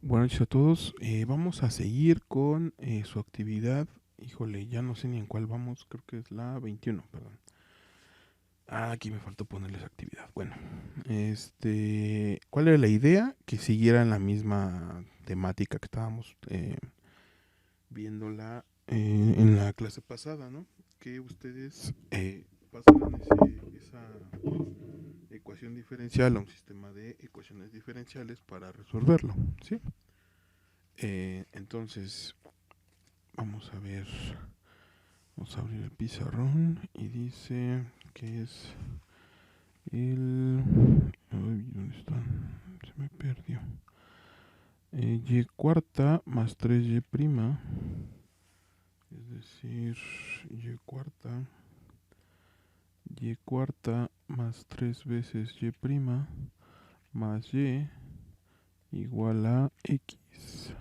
Buenas noches a todos. Vamos a seguir con su actividad. Híjole, ya no sé ni en cuál vamos. Creo que es la 21, perdón. Aquí me faltó ponerles actividad. Bueno, ¿cuál era la idea? Que siguieran la misma temática que estábamos viéndola en la clase pasada, ¿no? Que ustedes pasaran esa ecuación diferencial a un sistema de ecuaciones diferenciales para resolverlo, ¿sí? Entonces, vamos a ver, vamos a abrir el pizarrón y dice que es el... Ay, ¿dónde está? Se me perdió. Y cuarta más 3y prima, es decir, y cuarta más 3 veces y prima más y igual a x.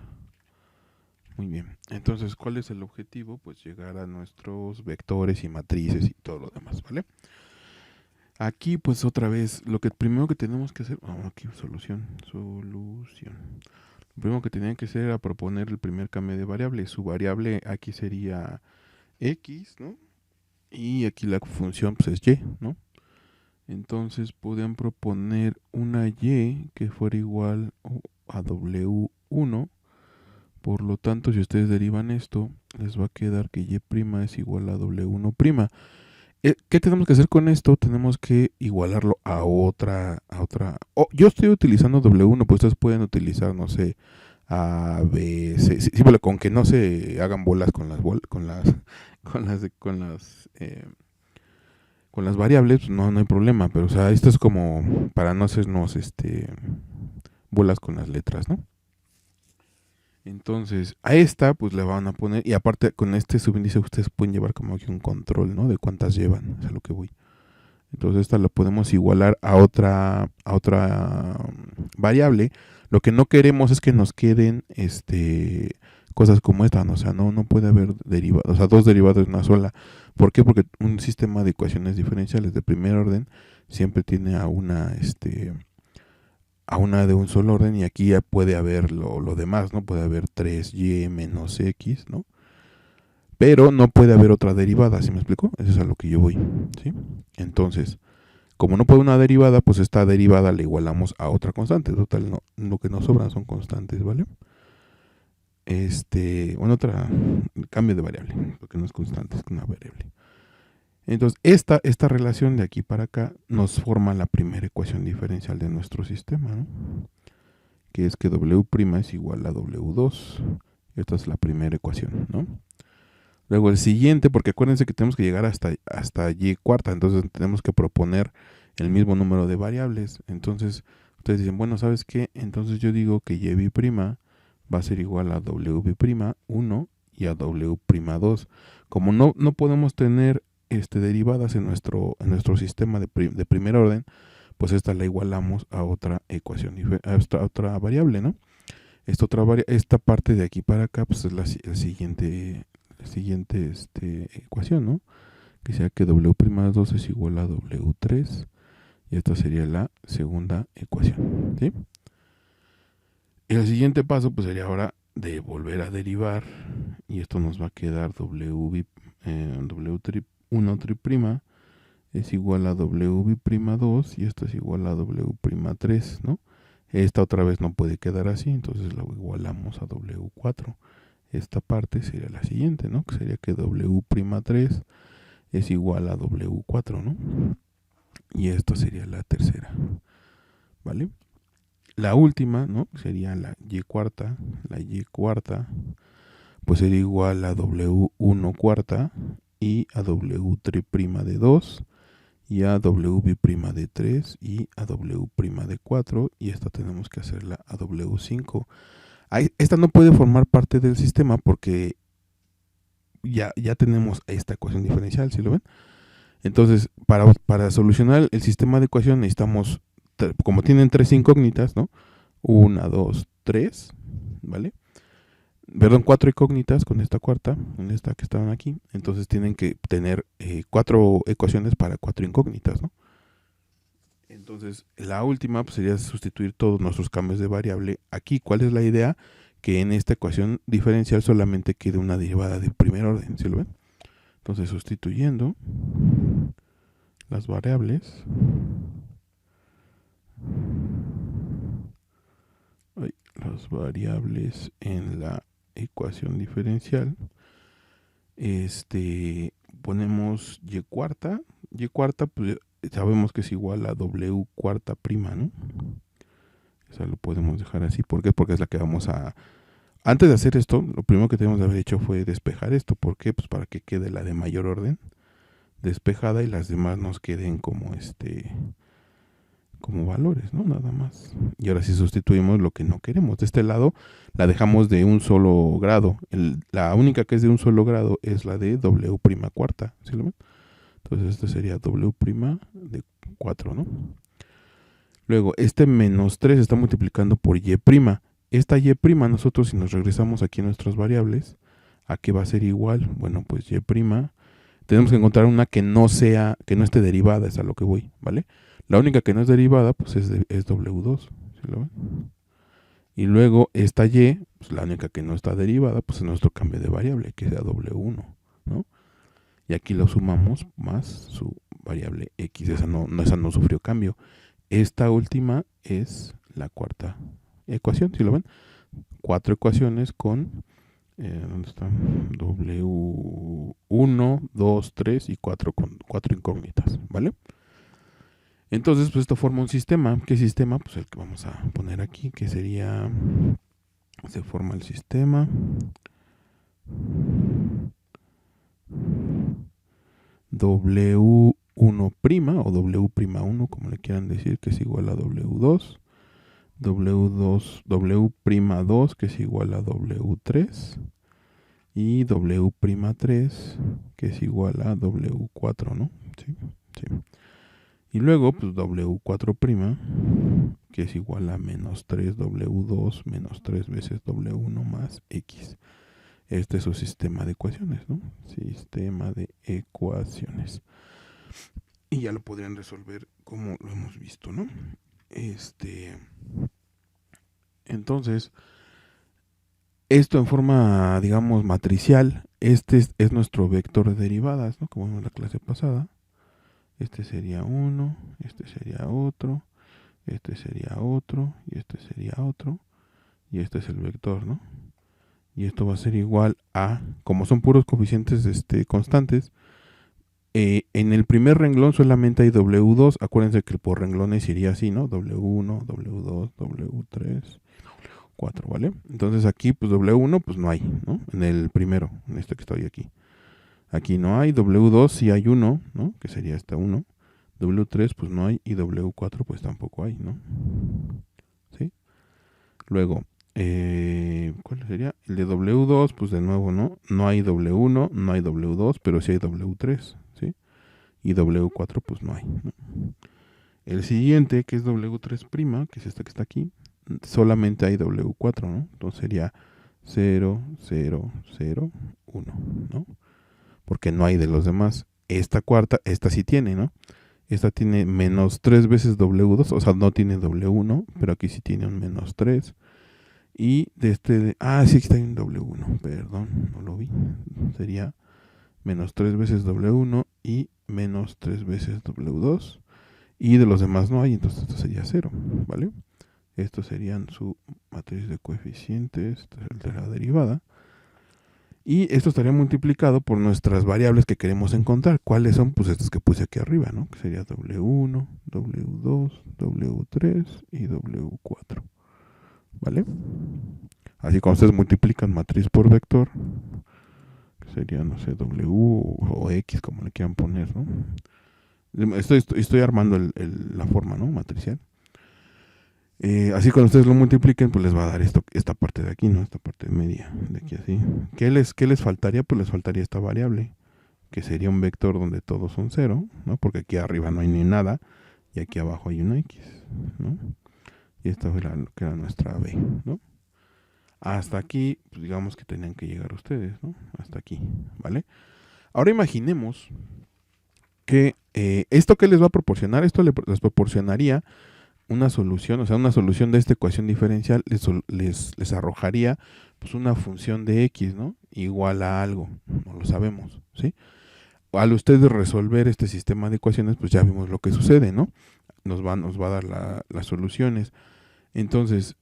Muy bien, entonces, ¿cuál es el objetivo? Pues llegar a nuestros vectores y matrices y todo lo demás, ¿vale? Aquí, pues otra vez, lo que primero que tenemos que hacer, aquí solución. Lo primero que tenían que hacer era proponer el primer cambio de variable. Su variable aquí sería x, ¿no? Y aquí la función pues es y, ¿no? Entonces podían proponer una y que fuera igual a w1. Por lo tanto, si ustedes derivan esto, les va a quedar que y' es igual a w1'. ¿Qué tenemos que hacer con esto? Tenemos que igualarlo a otra. Yo estoy utilizando W1, pues ustedes pueden utilizar, no sé, A, B, C. Sí, sí, con que no se hagan bolas con las con las variables, pues no hay problema. Pero, o sea, esto es como para no hacernos bolas con las letras, ¿no? Entonces, a esta, pues le van a poner, y aparte con este subíndice ustedes pueden llevar como aquí un control, ¿no? De cuántas llevan, es a lo que voy. Entonces esta la podemos igualar a otra variable. Lo que no queremos es que nos queden cosas como esta, ¿no? O sea, no puede haber derivados, o sea, dos derivados en una sola. ¿Por qué? Porque un sistema de ecuaciones diferenciales de primer orden siempre tiene a una de un solo orden, y aquí ya puede haber lo demás, ¿no? Puede haber 3y menos x, ¿no? Pero no puede haber otra derivada, ¿sí me explico? Eso es a lo que yo voy, ¿sí? Entonces, como no puede una derivada, pues esta derivada le igualamos a otra constante. Total, no, lo que nos sobran son constantes, ¿vale? Otra cambio de variable, porque no es constante, es una variable. Entonces, esta relación de aquí para acá nos forma la primera ecuación diferencial de nuestro sistema, ¿no? Que es que w' es igual a w2. Esta es la primera ecuación, ¿no? Luego el siguiente, porque acuérdense que tenemos que llegar hasta y cuarta, entonces tenemos que proponer el mismo número de variables. Entonces, ustedes dicen, bueno, ¿sabes qué? Entonces yo digo que y' va a ser igual a w'1 y a w'2. Como no podemos tener derivadas en nuestro sistema de primer orden, pues esta la igualamos a otra ecuación, a otra variable, ¿no? Esta parte de aquí para acá, pues es la siguiente ecuación, ¿no? Que sea que w'2 es igual a w3, y esta sería la segunda ecuación, ¿sí? Y el siguiente paso pues sería ahora de volver a derivar, y esto nos va a quedar w1' es igual a w'2, y esto es igual a w'3, ¿no? Esta otra vez no puede quedar así, entonces la igualamos a w4. Esta parte sería la siguiente, ¿no? Que sería que w'3 es igual a w4, ¿no? Y esto sería la tercera, ¿vale? La última, ¿no? Sería la y cuarta. La y cuarta, pues sería igual a w1 cuarta y a w' de 2 y a w' de 3 y a w' de 4, y esta tenemos que hacerla a w5. Esta no puede formar parte del sistema porque ya tenemos esta ecuación diferencial, ¿sí lo ven? Entonces, para solucionar el sistema de ecuación necesitamos, como tienen tres incógnitas, ¿no? Una, dos, tres, ¿vale? Perdón, cuatro incógnitas con esta cuarta, en esta que estaban aquí. Entonces tienen que tener cuatro ecuaciones para cuatro incógnitas, ¿no? Entonces, la última pues, sería sustituir todos nuestros cambios de variable. Aquí, ¿cuál es la idea? Que en esta ecuación diferencial solamente quede una derivada de primer orden, ¿sí lo ven? Entonces, sustituyendo las variables, en la ecuación diferencial, ponemos y cuarta pues sabemos que es igual a w cuarta prima, ¿no? Eso lo podemos dejar así. ¿Por qué? Porque es la que vamos a... Antes de hacer esto, lo primero que tenemos que haber hecho fue despejar esto. ¿Por qué? Pues para que quede la de mayor orden despejada y las demás nos queden como como valores, ¿no? Nada más. Y ahora sí sustituimos lo que no queremos. De este lado la dejamos de un solo grado. La única que es de un solo grado es la de w prima cuarta, ¿sí lo ven? Entonces este sería w prima de 4, ¿no? Luego este menos 3 está multiplicando por y prima. Esta y prima nosotros si nos regresamos aquí a nuestras variables, ¿a qué va a ser igual? Bueno, pues y prima. Tenemos que encontrar una que no esté derivada, es a lo que voy, ¿vale? La única que no es derivada, pues es W2, ¿sí lo ven? Y luego esta Y, pues la única que no está derivada, pues es nuestro cambio de variable, que sea W1, ¿no? Y aquí lo sumamos más su variable X, esa no sufrió cambio. Esta última es la cuarta ecuación, ¿sí lo ven? 4 ecuaciones con ¿dónde están? W1, 2, 3 y 4 con 4 incógnitas, ¿vale? Entonces, pues esto forma un sistema. ¿Qué sistema? Pues el que vamos a poner aquí, que sería, se forma el sistema W1' o W'1, como le quieran decir, que es igual a W2, W'2, que es igual a W3, y W'3, que es igual a W4, ¿no? Sí, sí. Y luego, pues W4', que es igual a menos 3 W2 menos 3 veces W1 más X. Este es su sistema de ecuaciones, ¿no? Sistema de ecuaciones. Y ya lo podrían resolver como lo hemos visto, ¿no? Entonces, esto en forma, digamos, matricial, este es nuestro vector de derivadas, ¿no? Como vimos en la clase pasada. Este sería uno, este sería otro, este sería otro, y este sería otro, y este es el vector, ¿no? Y esto va a ser igual a, como son puros coeficientes constantes, en el primer renglón solamente hay W2, acuérdense que por renglones iría así, ¿no? W1, W2, W3, 4, ¿vale? Entonces aquí, pues W1, pues no hay, ¿no? En el primero, en este que estoy aquí. Aquí no hay, W2 sí hay uno, ¿no? Que sería este 1. W3 pues no hay y W4 pues tampoco hay, ¿no? ¿Sí? Luego, ¿cuál sería? El de W2, pues de nuevo, ¿no? No hay W1, no hay W2, pero sí hay W3, ¿sí? Y W4 pues no hay, ¿no? El siguiente, que es W3', que es esta que está aquí, solamente hay W4, ¿no? Entonces sería 0, 0, 0, 1, ¿no? Porque no hay de los demás. Esta cuarta, esta sí tiene, ¿no? Esta tiene menos 3 veces W2, o sea, no tiene W1, pero aquí sí tiene un menos 3. Y de sí, aquí está un W1, perdón, no lo vi. Sería menos 3 veces W1 y menos 3 veces W2. Y de los demás no hay, entonces esto sería 0, ¿vale? Estos serían su matriz de coeficientes, este es el de la derivada. Y esto estaría multiplicado por nuestras variables que queremos encontrar. ¿Cuáles son? Pues estas que puse aquí arriba, ¿no? Que sería W1, W2, W3 y W4. ¿Vale? Así cuando ustedes multiplican matriz por vector, que sería, no sé, W o X, como le quieran poner, ¿no? Estoy armando la forma, ¿no? Matricial. Así cuando ustedes lo multipliquen, pues les va a dar esta parte de aquí, ¿no? Esta parte media, de aquí así. ¿Qué les faltaría? Pues les faltaría esta variable, que sería un vector donde todos son 0, ¿no? Porque aquí arriba no hay ni nada, y aquí abajo hay una X, ¿no? Y esta fue que era nuestra B, ¿no? Hasta aquí, pues digamos que tenían que llegar ustedes, ¿no? Hasta aquí, ¿vale? Ahora imaginemos que ¿Esto qué les va a proporcionar? Esto les proporcionaría una solución, o sea, una solución de esta ecuación diferencial les arrojaría pues una función de x, ¿no? Igual a algo, no lo sabemos, ¿sí? Al ustedes resolver este sistema de ecuaciones, pues ya vimos lo que sucede, ¿no? Nos va a dar las soluciones. Entonces,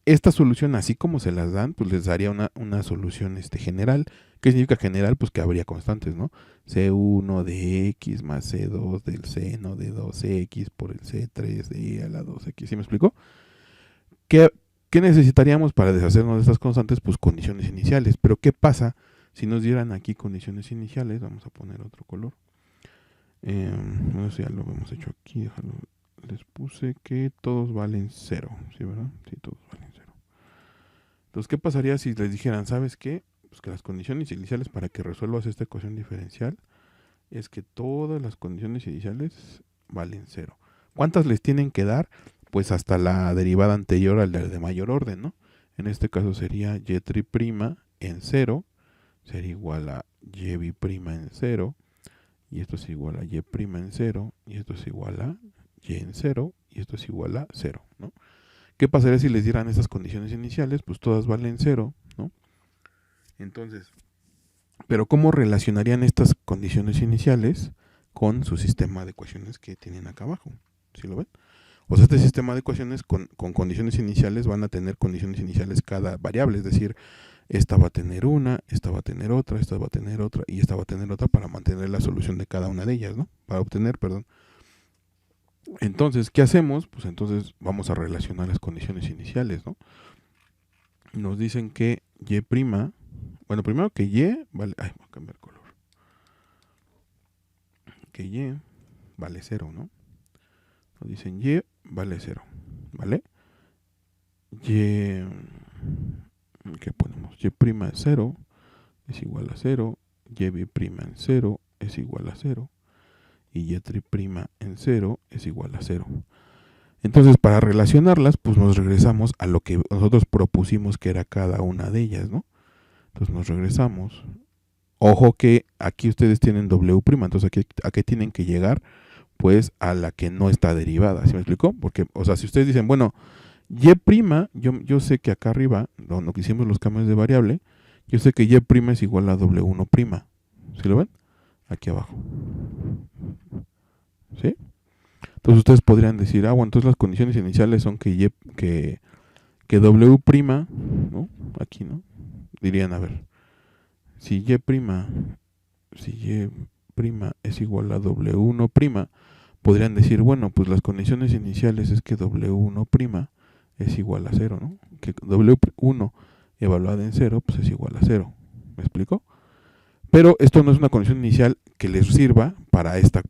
esta solución, así como se las dan, pues les daría una solución general. ¿Qué significa general? Pues que habría constantes, ¿no? C1 de x más C2 del seno de 2x por el C3 de y a la 2x. ¿Sí me explico? ¿Qué, ¿Qué necesitaríamos para deshacernos de estas constantes? Pues condiciones iniciales. Pero ¿qué pasa si nos dieran aquí condiciones iniciales? Vamos a poner otro color. No sé, ya lo hemos hecho aquí. Déjalo. Les puse que todos valen 0. ¿Sí, verdad? Sí, todos valen 0. Entonces, ¿qué pasaría si les dijeran, ¿sabes qué? Pues que las condiciones iniciales para que resuelvas esta ecuación diferencial es que todas las condiciones iniciales valen 0. ¿Cuántas les tienen que dar? Pues hasta la derivada anterior al de mayor orden, ¿no? En este caso sería y' en 0, sería igual a y' en 0, y esto es igual a y' en 0, y esto es igual a y en 0, y esto es igual a 0, ¿no? ¿Qué pasaría si les dieran estas condiciones iniciales? Pues todas valen 0, ¿no? Entonces, pero ¿cómo relacionarían estas condiciones iniciales con su sistema de ecuaciones que tienen acá abajo? ¿Sí lo ven? O sea, este sistema de ecuaciones con condiciones iniciales van a tener condiciones iniciales cada variable, es decir, esta va a tener una, esta va a tener otra, esta va a tener otra y esta va a tener otra para mantener la solución de cada una de ellas, ¿no? Para obtener, perdón. Entonces, ¿qué hacemos? Pues entonces vamos a relacionar las condiciones iniciales, ¿no? Nos dicen que y', bueno, primero que y vale, ay, voy a cambiar color. Que y vale 0, ¿no? Nos dicen y vale 0, ¿vale? Y, ¿qué ponemos? Y' es 0, es igual a 0, y' en 0 es igual a 0, y y' en 0 es igual a 0. Entonces, para relacionarlas, pues nos regresamos a lo que nosotros propusimos que era cada una de ellas, ¿no? Entonces nos regresamos. Ojo que aquí ustedes tienen W', entonces aquí, ¿a qué tienen que llegar? Pues a la que no está derivada, ¿sí me explicó? Porque, o sea, si ustedes dicen, bueno, Y', yo sé que acá arriba, donde hicimos los cambios de variable, yo sé que Y' es igual a W1'. ¿Sí lo ven? Aquí abajo. ¿Sí? Entonces ustedes podrían decir, bueno, entonces las condiciones iniciales son que W', ¿no? Aquí, ¿no? Dirían, a ver, si Y', si Y' es igual a W1', podrían decir, bueno, pues las condiciones iniciales es que W1' es igual a 0, ¿no? Que W1 evaluada en 0, pues es igual a 0. ¿Me explico? Pero esto no es una condición inicial que les sirva para esta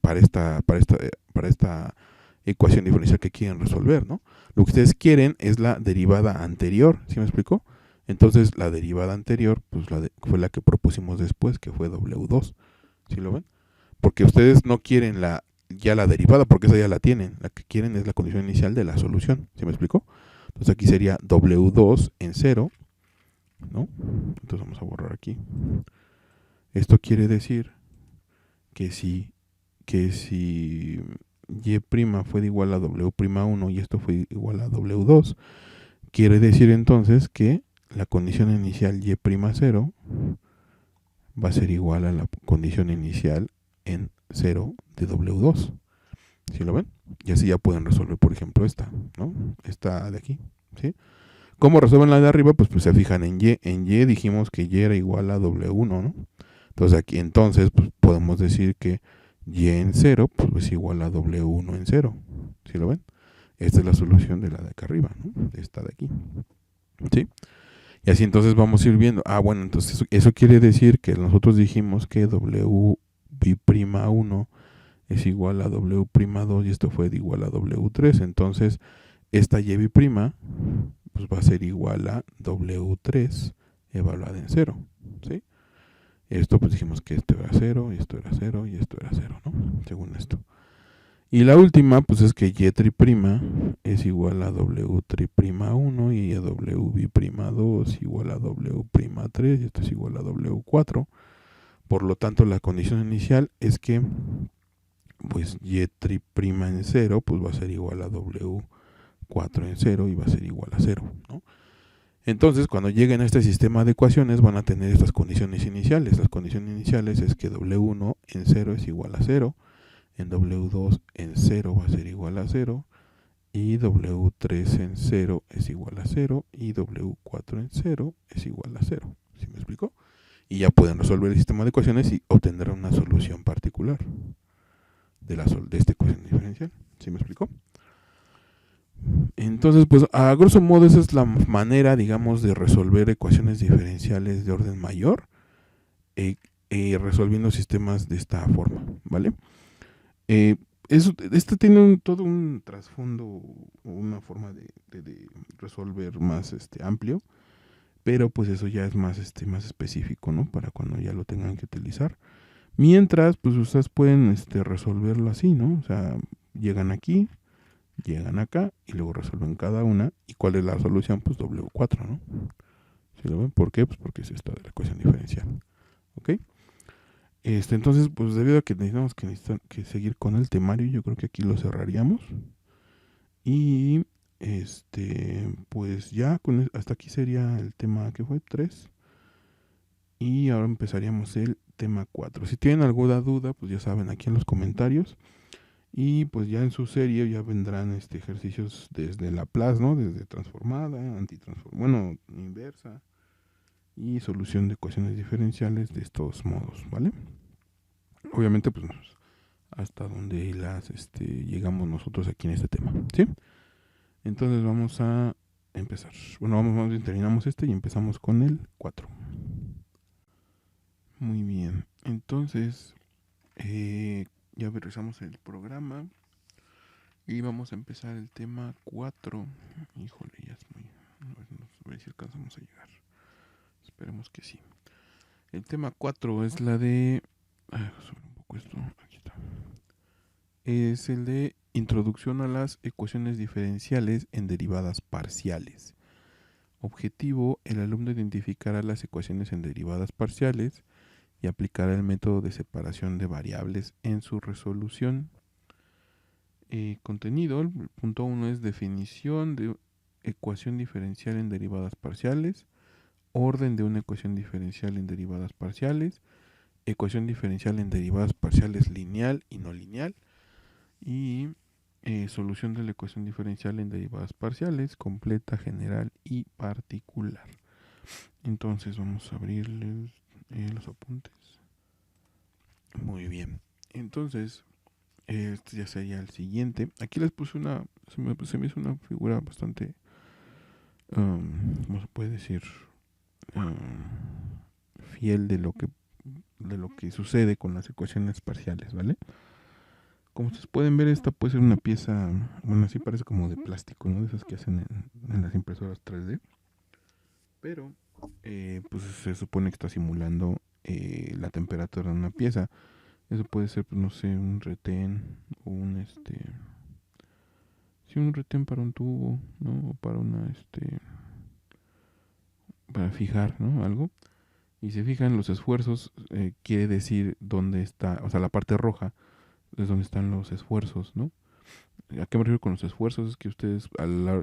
ecuación diferencial que quieren resolver, ¿no? Lo que ustedes quieren es la derivada anterior, ¿sí me explico? Entonces la derivada anterior pues fue la que propusimos después, que fue W2, ¿sí lo ven? Porque ustedes no quieren ya la derivada, porque esa ya la tienen. La que quieren es la condición inicial de la solución, ¿sí me explico? Entonces aquí sería W2 en 0, ¿no? Entonces vamos a borrar aquí. Esto quiere decir que si Y' fue igual a W'1 y esto fue igual a W2, quiere decir entonces que la condición inicial Y'0 va a ser igual a la condición inicial en 0 de W2. ¿Sí lo ven? Y así ya pueden resolver, por ejemplo, esta, ¿no? Esta de aquí, ¿sí? ¿Cómo resuelven la de arriba? Pues se fijan en Y. En Y dijimos que Y era igual a W1, ¿no? Entonces aquí entonces pues, podemos decir que Y en 0 pues, es igual a W1 en 0. ¿Sí lo ven? Esta es la solución de la de acá arriba, ¿no? De esta de aquí. ¿Sí? Y así entonces vamos a ir viendo. Bueno, entonces eso quiere decir que nosotros dijimos que W'1 es igual a W'2 y esto fue igual a W3. Entonces esta Y' pues va a ser igual a W3 evaluada en 0. ¿Sí? Esto pues dijimos que esto era 0, y esto era 0, y esto era 0, ¿no? Según esto. Y la última pues es que Y' es igual a W'1 y a W'2 igual a W'3 y esto es igual a W4. Por lo tanto la condición inicial es que pues y' en 0 pues va a ser igual a w4 en 0 y va a ser igual a 0, ¿no? Entonces, cuando lleguen a este sistema de ecuaciones van a tener estas condiciones iniciales. Las condiciones iniciales es que w1 en 0 es igual a 0, en w2 en 0 va a ser igual a 0, y w3 en 0 es igual a 0, y w4 en 0 es igual a 0. ¿Sí me explico? Y ya pueden resolver el sistema de ecuaciones y obtener una solución particular de esta ecuación diferencial. ¿Sí me explico? Entonces, pues a grosso modo esa es la manera, digamos, de resolver ecuaciones diferenciales de orden mayor, resolviendo sistemas de esta forma, ¿vale? Esto tiene todo un trasfondo, una forma de resolver más amplio, pero pues eso ya es más específico, ¿no? Para cuando ya lo tengan que utilizar. Mientras, pues ustedes pueden resolverlo así, ¿no? O sea, llegan aquí, llegan acá y luego resuelven cada una. ¿Y cuál es la solución? Pues W4, ¿no? ¿Sí lo ven? ¿Por qué? Pues porque es esta de la ecuación diferencial. ¿Ok? Entonces, pues debido a que necesitamos que seguir con el temario, yo creo que aquí lo cerraríamos. Y pues ya hasta aquí sería el tema que fue 3. Y ahora empezaríamos el tema 4. Si tienen alguna duda, pues ya saben, aquí en los comentarios. Y pues ya en su serie ya vendrán ejercicios desde Laplace, ¿no? Desde transformada, bueno, inversa y solución de ecuaciones diferenciales de estos modos, ¿vale? Obviamente, pues hasta donde llegamos nosotros aquí en este tema, ¿sí? Entonces vamos a empezar. Bueno, terminamos y empezamos con el 4. Muy bien. Entonces, ya revisamos el programa y vamos a empezar el tema 4. Híjole, ya es muy... A ver si alcanzamos a llegar. Esperemos que sí. El tema 4 es la de... sobre un poco esto. Aquí está. Es el de introducción a las ecuaciones diferenciales en derivadas parciales. Objetivo: el alumno identificará las ecuaciones en derivadas parciales y aplicará el método de separación de variables en su resolución. Contenido: el punto 1 es definición de ecuación diferencial en derivadas parciales, orden de una ecuación diferencial en derivadas parciales, ecuación diferencial en derivadas parciales lineal y no lineal, y solución de la ecuación diferencial en derivadas parciales, completa, general y particular. Entonces vamos a abrirles los apuntes. Muy bien. Entonces, este ya sería el siguiente. Aquí les puse se me hizo una figura bastante, ¿cómo se puede decir? Fiel de lo que sucede con las ecuaciones parciales, ¿vale? Como ustedes pueden ver, esta puede ser una pieza, bueno, así parece como de plástico, ¿no? De esas que hacen en las impresoras 3D. Pero, pues se supone que está simulando la temperatura de una pieza. Eso puede ser, pues, no sé, un retén o un un retén para un tubo, ¿no? O para para fijar, ¿no? Algo. Y se fijan los esfuerzos, quiere decir dónde está, o sea, la parte roja es donde están los esfuerzos, ¿no? ¿A qué me refiero con los esfuerzos? Es que ustedes,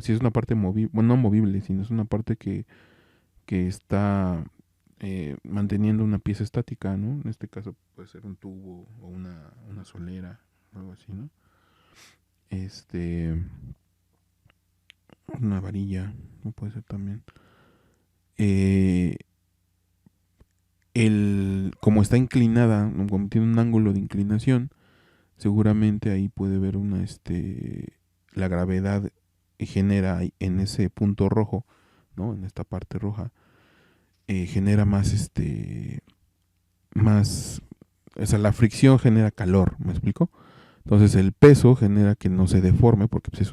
si es una parte movible, bueno, no movible, sino es una parte que está manteniendo una pieza estática, ¿no? En este caso puede ser un tubo o una solera, algo así, ¿no? Una varilla, no puede ser también. Como está inclinada, como tiene un ángulo de inclinación, seguramente ahí puede ver la gravedad genera en ese punto rojo, ¿no? En esta parte roja, genera más o sea, la fricción genera calor, ¿me explico? Entonces el peso genera que no se deforme, porque pues,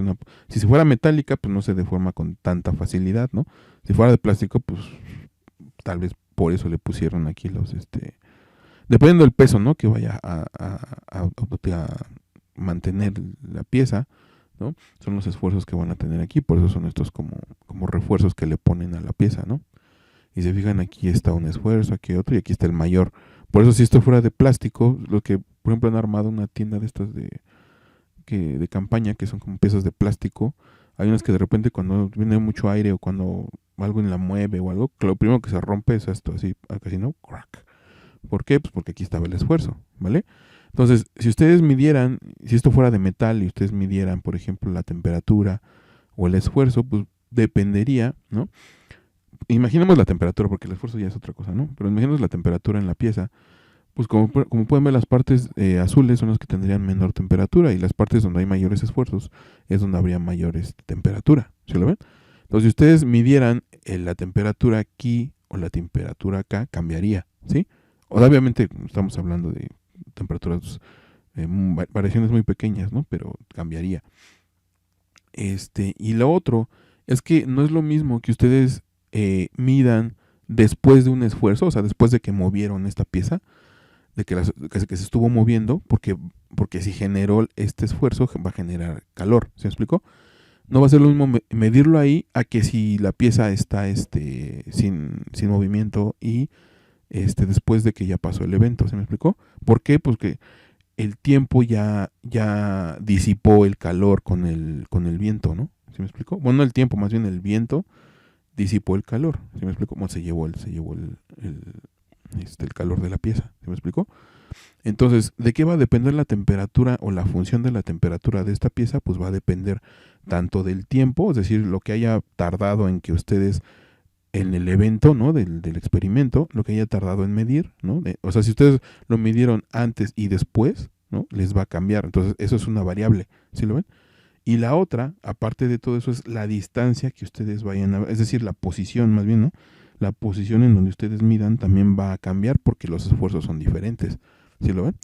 si fuera metálica, pues no se deforma con tanta facilidad, ¿no? Si fuera de plástico, pues tal vez por eso le pusieron aquí dependiendo del peso, ¿no? Que vaya a mantener la pieza, ¿no? Son los esfuerzos que van a tener aquí, por eso son estos como refuerzos que le ponen a la pieza, ¿no? Y se fijan, aquí está un esfuerzo, aquí otro, y aquí está el mayor. Por eso, si esto fuera de plástico, lo que por ejemplo, han armado una tienda de estas de campaña, que son como piezas de plástico. Hay unas que de repente cuando viene mucho aire o cuando algo la mueve o algo, lo primero que se rompe es esto, así, casi no, crack. ¿Por qué? Pues porque aquí estaba el esfuerzo, ¿vale? Entonces, si ustedes midieran, si esto fuera de metal y ustedes midieran, por ejemplo, la temperatura o el esfuerzo, pues dependería, ¿no? Imaginemos la temperatura, porque el esfuerzo ya es otra cosa, ¿no? Pero imaginemos la temperatura en la pieza. Pues como pueden ver, las partes azules son las que tendrían menor temperatura y las partes donde hay mayores esfuerzos es donde habría mayores temperatura, ¿sí lo ven? Entonces, si ustedes midieran la temperatura aquí o la temperatura acá, cambiaría, ¿sí? Obviamente estamos hablando de temperaturas, variaciones muy pequeñas, ¿no? Pero cambiaría. Y lo otro es que no es lo mismo que ustedes midan después de un esfuerzo, o sea, después de que movieron esta pieza, de que se estuvo moviendo, porque si generó este esfuerzo va a generar calor, ¿se me explicó? No va a ser lo mismo medirlo ahí a que si la pieza está sin movimiento y después de que ya pasó el evento, ¿se me explicó? ¿Por qué? Pues que el tiempo ya disipó el calor con el viento, ¿no? ¿Se me explicó? Bueno, no el tiempo, más bien el viento disipó el calor, ¿se me explicó? Bueno, se llevó el calor de la pieza, ¿se me explicó? Entonces, ¿de qué va a depender la temperatura o la función de la temperatura de esta pieza? Pues va a depender tanto del tiempo, es decir, lo que haya tardado en que ustedes, en el evento, ¿no? Del experimento, lo que haya tardado en medir, ¿no? O sea, si ustedes lo midieron antes y después, ¿no? Les va a cambiar. Entonces, eso es una variable, ¿sí lo ven? Y la otra, aparte de todo eso, es la distancia que ustedes vayan a, es decir, la posición más bien, ¿no? La posición en donde ustedes midan también va a cambiar porque los esfuerzos son diferentes. ¿Sí lo ven?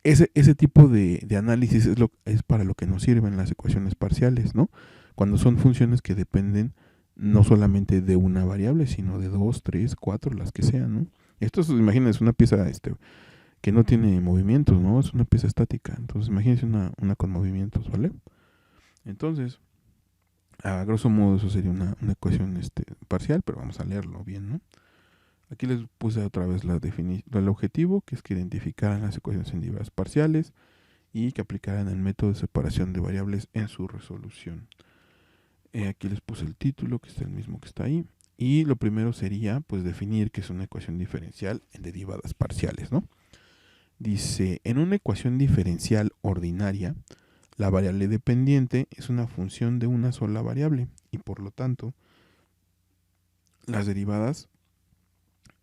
Ese tipo de análisis es para lo que nos sirven las ecuaciones parciales, ¿no? Cuando son funciones que dependen no solamente de una variable, sino de dos, tres, cuatro, las que sean, ¿no? Esto es, imagínense, una pieza que no tiene movimientos, ¿no? Es una pieza estática. Entonces, imagínense una con movimientos, ¿vale? Entonces, a grosso modo, eso sería una ecuación parcial, pero vamos a leerlo bien, ¿no? Aquí les puse otra vez el objetivo, que es que identificaran las ecuaciones en derivadas parciales y que aplicaran el método de separación de variables en su resolución. Aquí les puse el título, que es el mismo que está ahí. Y lo primero sería, pues, definir qué es una ecuación diferencial en derivadas parciales, ¿no? Dice, en una ecuación diferencial ordinaria, la variable dependiente es una función de una sola variable y por lo tanto, las derivadas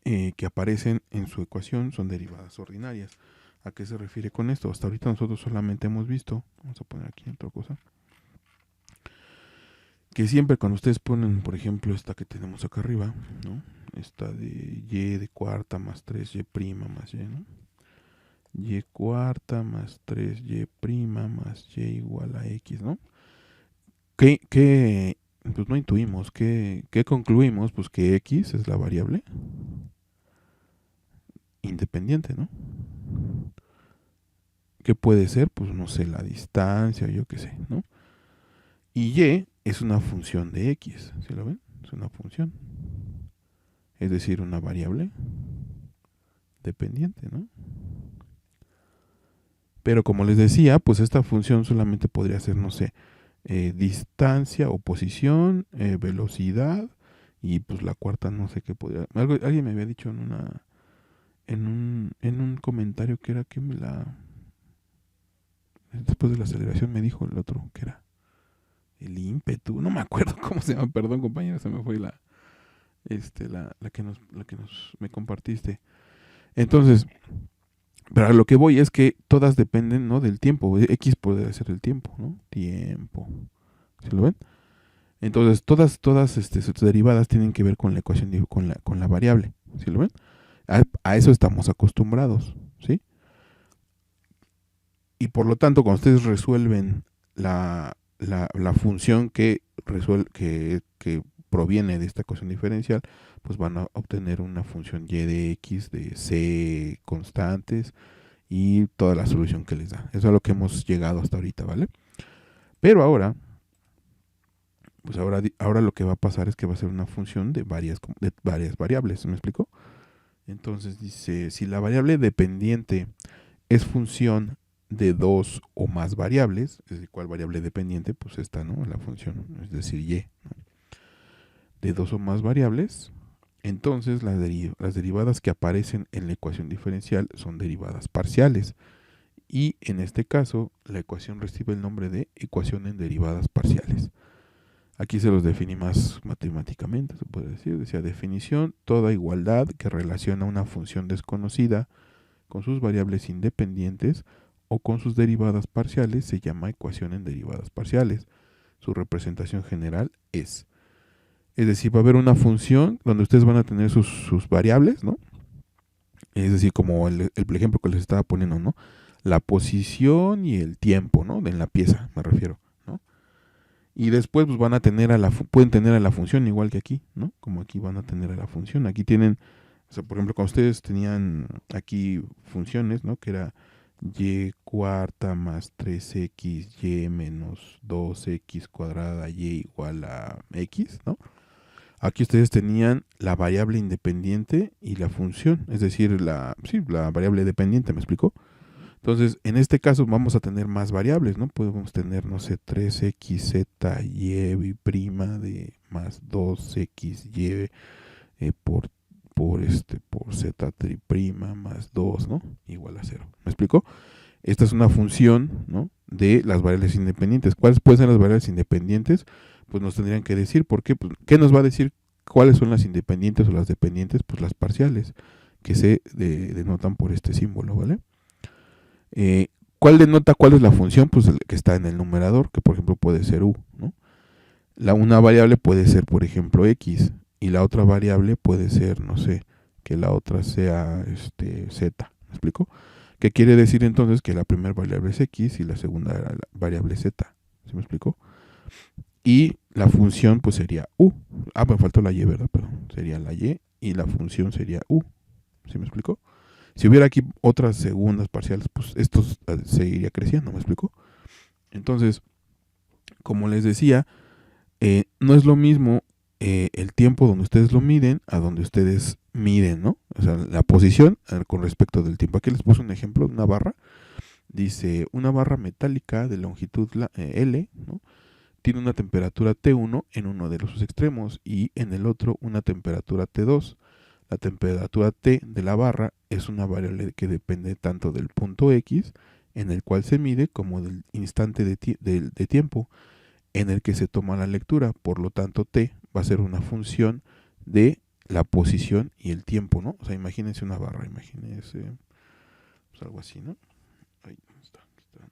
que aparecen en su ecuación son derivadas ordinarias. ¿A qué se refiere con esto? Hasta ahorita nosotros solamente hemos visto, vamos a poner aquí otra cosa, que siempre cuando ustedes ponen, por ejemplo, esta que tenemos acá arriba, ¿no? Esta de y de cuarta más 3y prima más y, ¿no? Y cuarta más 3y prima más y igual a x, ¿no? ¿Qué pues no intuimos? ¿Qué concluimos? Pues que x es la variable independiente, ¿no? ¿Qué puede ser? Pues no sé, la distancia, yo qué sé, ¿no? Y y es una función de x, ¿sí lo ven? Es una función. Es decir, una variable dependiente, ¿no? Pero como les decía, pues esta función solamente podría ser, no sé, distancia o posición, velocidad, y pues la cuarta no sé qué podría. Alguien me había dicho en un comentario que era que después de la aceleración me dijo el otro que era el ímpetu, no me acuerdo cómo se llama, perdón compañero, se me fue la que me compartiste. Entonces, pero a lo que voy es que todas dependen, ¿no? Del tiempo. X puede ser el tiempo, ¿no? Tiempo. ¿Se lo ven? Entonces, todas sus derivadas tienen que ver con la ecuación, con la variable. ¿Sí lo ven? A eso estamos acostumbrados, ¿sí? Y por lo tanto, cuando ustedes resuelven la función que proviene de esta ecuación diferencial, pues van a obtener una función y de x de c constantes y toda la solución que les da. Eso es a lo que hemos llegado hasta ahorita, ¿vale? Pero ahora, pues ahora lo que va a pasar es que va a ser una función de varias variables, ¿me explico? Entonces dice, si la variable dependiente es función de dos o más variables, es decir, ¿cuál variable dependiente? Pues esta, ¿no? La función, es decir, y, ¿no? De dos o más variables, entonces las derivadas que aparecen en la ecuación diferencial son derivadas parciales. Y en este caso, la ecuación recibe el nombre de ecuación en derivadas parciales. Aquí se los definí más matemáticamente, se puede decir. Decía definición, toda igualdad que relaciona una función desconocida con sus variables independientes o con sus derivadas parciales se llama ecuación en derivadas parciales. Su representación general es decir, va a haber una función donde ustedes van a tener sus variables, ¿no? Es decir, como el ejemplo que les estaba poniendo, ¿no? La posición y el tiempo, ¿no? En la pieza, me refiero, ¿no? Y después pues van a tener pueden tener a la función igual que aquí, ¿no? Como aquí van a tener a la función. Aquí tienen, o sea, por ejemplo, cuando ustedes tenían aquí funciones, ¿no? Que era y cuarta más 3xy menos 2x cuadrada y igual a x, ¿no? Aquí ustedes tenían la variable independiente y la función, es decir, la variable dependiente, ¿me explicó? Entonces, en este caso vamos a tener más variables, ¿no? Podemos tener, no sé, 3xy prima de más 2xy por z prima más 2, ¿no? Igual a 0. ¿Me explicó? Esta es una función, ¿no? De las variables independientes. ¿Cuáles pueden ser las variables independientes? Pues nos tendrían que decir, ¿por qué? Pues, ¿qué nos va a decir cuáles son las independientes o las dependientes? Pues las parciales, que se denotan por este símbolo, ¿vale? ¿Cuál denota cuál es la función? Pues el que está en el numerador, que por ejemplo puede ser u, ¿no? Una variable puede ser, por ejemplo, x, y la otra variable puede ser, no sé, que la otra sea z. ¿Me explico? ¿Qué quiere decir entonces? Que la primera variable es x y la segunda variable es z. ¿Sí me explico? Y la función pues sería u. Me faltó la y, ¿verdad? Perdón. Sería la y la función sería u. ¿Sí me explico? Si hubiera aquí otras segundas parciales, pues esto seguiría creciendo. ¿Me explico? Entonces, como les decía, no es lo mismo el tiempo donde ustedes lo miden a donde ustedes miden, ¿no? O sea, la posición con respecto del tiempo. Aquí les puse un ejemplo de una barra. Dice, una barra metálica de longitud L, ¿no? Tiene una temperatura T1 en uno de sus extremos y en el otro una temperatura T2. La temperatura T de la barra es una variable que depende tanto del punto X en el cual se mide como del instante de tiempo en el que se toma la lectura. Por lo tanto, T va a ser una función de la posición y el tiempo, ¿no? O sea, imagínense una barra, imagínense pues algo así, ¿no? Ahí está,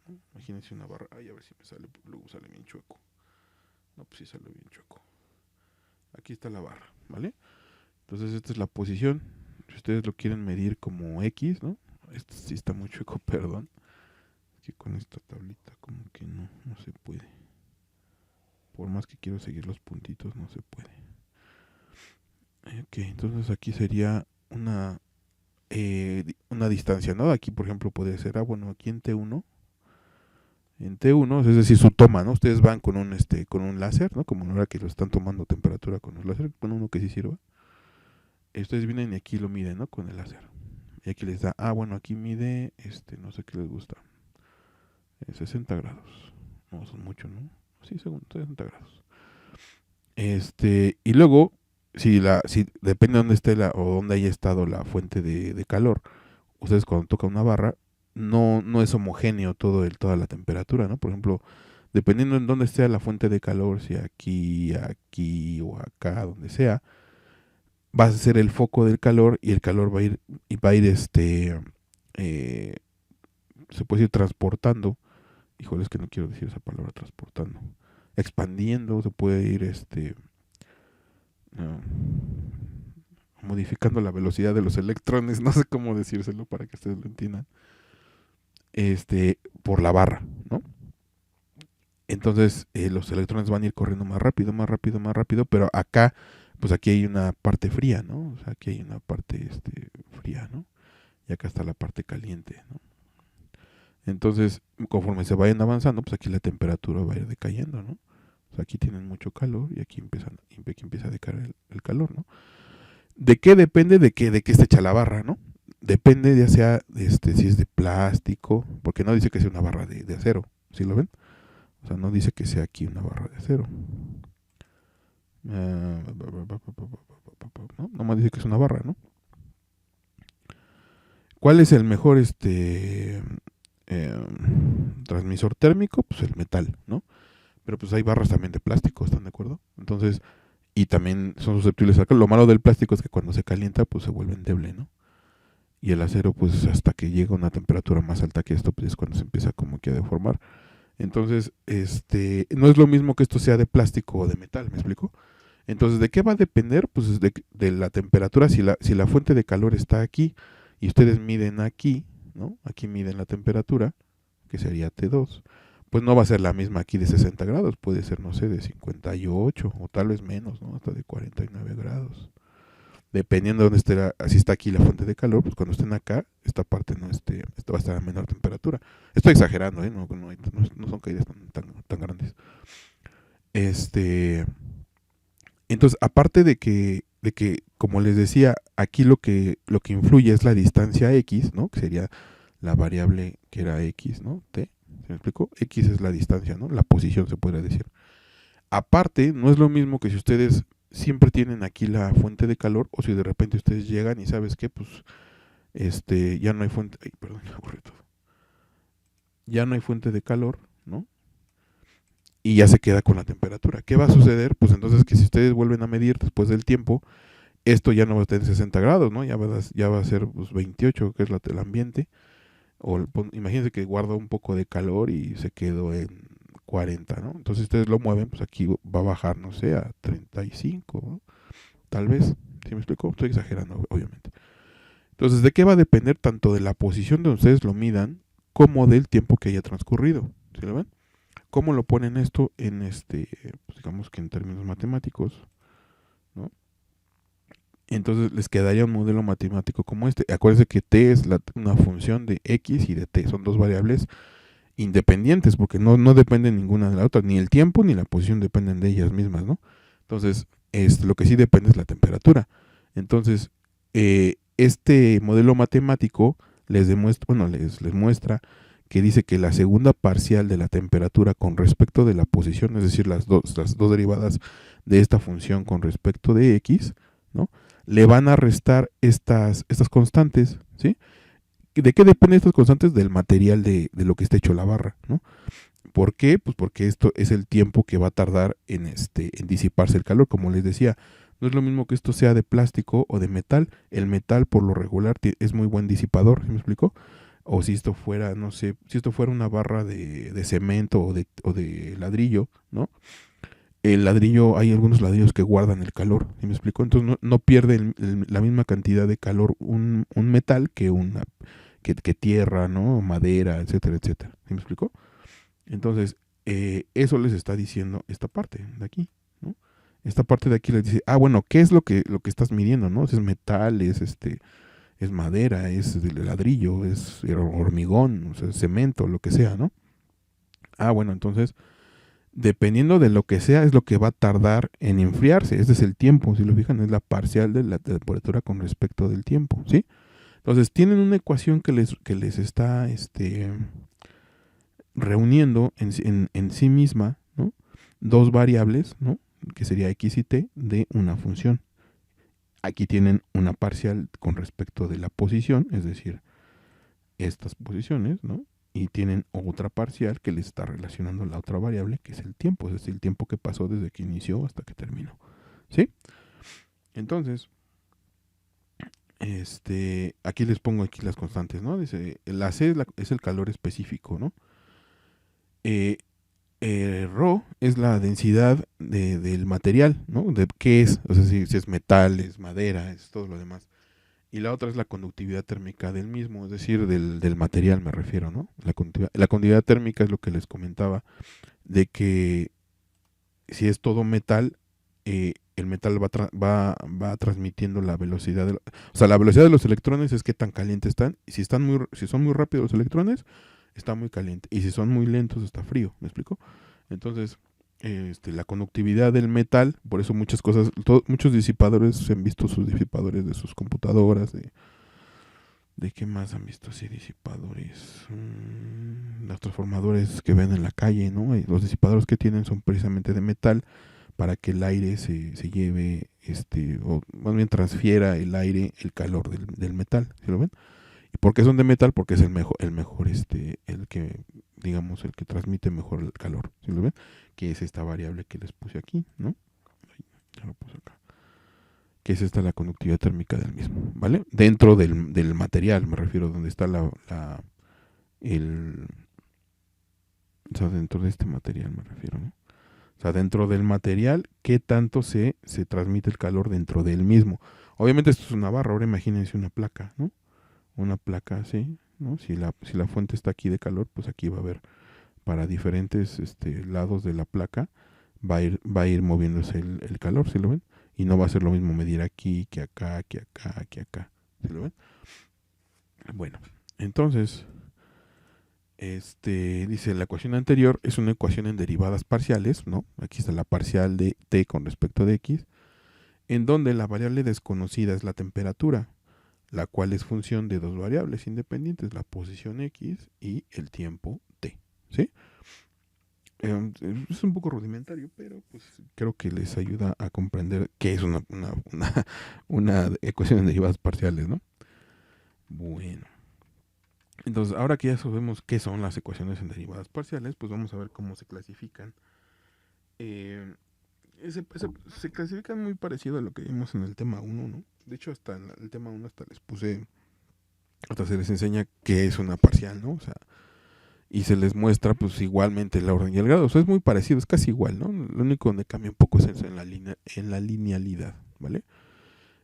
¿no? Imagínense una barra. Ay, a ver si me sale, luego sale bien chueco. No, pues sí sale bien chueco. Aquí está la barra, ¿vale? Entonces esta es la posición. Si ustedes lo quieren medir como X, ¿no? Este sí está muy chueco, perdón. Es que con esta tablita como que no se puede. Por más que quiero seguir los puntitos, no se puede. Ok, entonces aquí sería una distancia, ¿no? Aquí, por ejemplo, puede ser, bueno, aquí en T1, es decir, su toma, ¿no? Ustedes van con un láser, ¿no? Como ahora que lo están tomando temperatura con el láser, con uno que sí sirva. Ustedes vienen y aquí lo miden, ¿no? Con el láser. Y aquí les da, bueno, aquí mide, no sé qué les gusta, 60 grados. No, son mucho, ¿no? Sí, 60 grados. Y luego, si depende de dónde esté o dónde haya estado la fuente de calor, ustedes cuando tocan una barra, no es homogéneo toda la temperatura, ¿no? Por ejemplo, dependiendo en dónde esté la fuente de calor, si aquí o acá, donde sea, va a ser el foco del calor y el calor va a ir se puede ir transportando. Híjole, es que no quiero decir esa palabra, transportando. Expandiendo, se puede ir no, modificando la velocidad de los electrones, no sé cómo decírselo para que ustedes lo entiendan, por la barra, ¿no? Entonces los electrones van a ir corriendo más rápido, más rápido, más rápido, pero acá, pues aquí hay una parte fría, ¿no? O sea, aquí hay una parte fría, ¿no? Y acá está la parte caliente, ¿no? Entonces, conforme se vayan avanzando, pues aquí la temperatura va a ir decayendo, ¿no? O sea, aquí tienen mucho calor y aquí empieza a decaer el calor, ¿no? ¿De qué depende de qué esté hecha la barra, ¿no? depende ya sea si es de plástico, porque no dice que sea una barra de acero, ¿sí lo ven? O sea, no dice que sea aquí una barra de acero. No, nomás dice que es una barra, ¿no? ¿Cuál es el mejor transmisor térmico? Pues el metal, ¿no? Pero pues hay barras también de plástico, ¿están de acuerdo? Entonces, y también son susceptibles a... Lo malo del plástico es que cuando se calienta, pues se vuelve endeble, ¿no? Y el acero, pues hasta que llega a una temperatura más alta que esto, pues es cuando se empieza como que a deformar. Entonces, no es lo mismo que esto sea de plástico o de metal, ¿me explico? Entonces, ¿de qué va a depender? Pues de la temperatura. Si la fuente de calor está aquí y ustedes miden aquí, ¿no? Aquí miden la temperatura, que sería T2, pues no va a ser la misma aquí de 60 grados, puede ser, no sé, de 58 o tal vez menos, ¿no? Hasta de 49 grados. Dependiendo de dónde esté, si está aquí la fuente de calor, pues cuando estén acá, esta parte no esta va a estar a menor temperatura. Estoy exagerando, ¿eh? No son caídas tan grandes. Entonces, aparte de que, como les decía, aquí lo que influye es la distancia x, ¿no? Que sería la variable que era x, ¿no? T, ¿se me explicó? X es la distancia, ¿no? La posición, se podría decir. Aparte, no es lo mismo que si ustedes siempre tienen aquí la fuente de calor, o si de repente ustedes llegan y sabes qué, pues, ya no hay fuente, ay, perdón, me aburrí todo. Ya no hay fuente de calor, ¿no? Y ya se queda con la temperatura. ¿Qué va a suceder? Pues entonces que si ustedes vuelven a medir después del tiempo, esto ya no va a estar en 60 grados, ¿no? Ya va a ser pues, 28, que es el ambiente. Imagínense que guarda un poco de calor y se quedó en 40, ¿no? Entonces ustedes lo mueven, pues aquí va a bajar, no sé, a 35, ¿no? Tal vez. ¿Sí me explico? Estoy exagerando, obviamente. Entonces, ¿de qué va a depender tanto de la posición donde ustedes lo midan como del tiempo que haya transcurrido? ¿Sí lo ven? ¿Cómo lo ponen esto en pues digamos que en términos matemáticos, ¿no? Entonces les quedaría un modelo matemático como este. Acuérdense que t es una función de x y de t. Son dos variables independientes porque no dependen ninguna de la otra. Ni el tiempo ni la posición dependen de ellas mismas, ¿no? Entonces, lo que sí depende es la temperatura. Entonces, este modelo matemático les demuestra, bueno, les muestra que dice que la segunda parcial de la temperatura con respecto de la posición, es decir, las dos derivadas de esta función con respecto de x, ¿no? Le van a restar estas constantes, ¿sí? ¿De qué dependen estas constantes? Del material de lo que está hecho la barra, ¿no? ¿Por qué? Pues porque esto es el tiempo que va a tardar en disiparse el calor, como les decía. No es lo mismo que esto sea de plástico o de metal. El metal, por lo regular, es muy buen disipador, ¿sí me explico? O si esto fuera, no sé, si esto fuera una barra de cemento o de ladrillo, ¿no? El ladrillo, hay algunos ladrillos que guardan el calor, ¿sí me explico? Entonces no pierde la misma cantidad de calor un metal que tierra, ¿no? Madera, etcétera, etcétera. ¿Sí me explico? Entonces, eso les está diciendo esta parte de aquí, ¿no? Esta parte de aquí les dice, bueno, ¿qué es lo que estás midiendo, no? Si es metal, es madera, es de ladrillo, es hormigón, o sea, cemento, lo que sea, ¿no? Bueno, entonces, dependiendo de lo que sea, es lo que va a tardar en enfriarse. Este es el tiempo, si lo fijan, es la parcial de la temperatura con respecto del tiempo, ¿sí? Entonces, tienen una ecuación que les está, reuniendo en sí misma, ¿no? Dos variables, ¿no? Que sería x y t de una función. Aquí tienen una parcial con respecto de la posición, es decir, estas posiciones, ¿no? Y tienen otra parcial que les está relacionando la otra variable, que es el tiempo, es decir, el tiempo que pasó desde que inició hasta que terminó. ¿Sí? Entonces, aquí les pongo aquí las constantes, ¿no? Dice, la C es el calor específico, ¿no? Rho es la densidad del material, ¿no? De qué es, o sea, si es metal, es madera, es todo lo demás. Y la otra es la conductividad térmica del mismo, es decir, del material me refiero, ¿no? La conductividad térmica es lo que les comentaba, de que si es todo metal, el metal va transmitiendo la velocidad, o sea, la velocidad de los electrones es qué tan calientes están, y si son muy rápidos los electrones, está muy caliente, y si son muy lentos está frío, ¿me explico? Entonces, la conductividad del metal, por eso muchos disipadores se han visto sus disipadores de sus computadoras, ¿De qué más han visto así disipadores? Los transformadores que ven en la calle, ¿no? Los disipadores que tienen son precisamente de metal para que el aire se lleve, o más bien transfiera el aire, el calor del metal, ¿sí lo ven? ¿Y por qué son de metal? Porque es el mejor, el que, digamos, el que transmite mejor el calor, ¿sí lo ven? Que es esta variable que les puse aquí, ¿no? Ya lo puse acá. Que es esta la conductividad térmica del mismo, ¿vale? Dentro del material, me refiero, donde está el, o sea, dentro de este material me refiero, ¿no? O sea, dentro del material, ¿qué tanto se transmite el calor dentro del mismo? Obviamente esto es una barra, ahora imagínense una placa, ¿no? Una placa así, ¿no? Si la fuente está aquí de calor, pues aquí va a haber para diferentes lados de la placa, va a ir moviéndose el calor, ¿sí lo ven? Y no va a ser lo mismo medir aquí, que acá, que acá, que acá, ¿sí lo ven? Bueno, entonces, dice, la ecuación anterior es una ecuación en derivadas parciales, ¿no? Aquí está la parcial de t con respecto de x, en donde la variable desconocida es la temperatura, la cual es función de dos variables independientes, la posición x y el tiempo t, ¿sí? Es un poco rudimentario, pero pues creo que les ayuda a comprender qué es una ecuación en derivadas parciales, ¿no? Bueno, entonces ahora que ya sabemos qué son las ecuaciones en derivadas parciales, pues vamos a ver cómo se clasifican. Eh, se clasifican muy parecido a lo que vimos en el tema 1, ¿no? De hecho, hasta en el tema 1 hasta les puse, hasta se les enseña qué es una parcial, ¿no? O sea, y se les muestra pues igualmente el orden y el grado. O sea, es muy parecido, es casi igual, ¿no? Lo único donde cambia un poco es en la linealidad, ¿vale?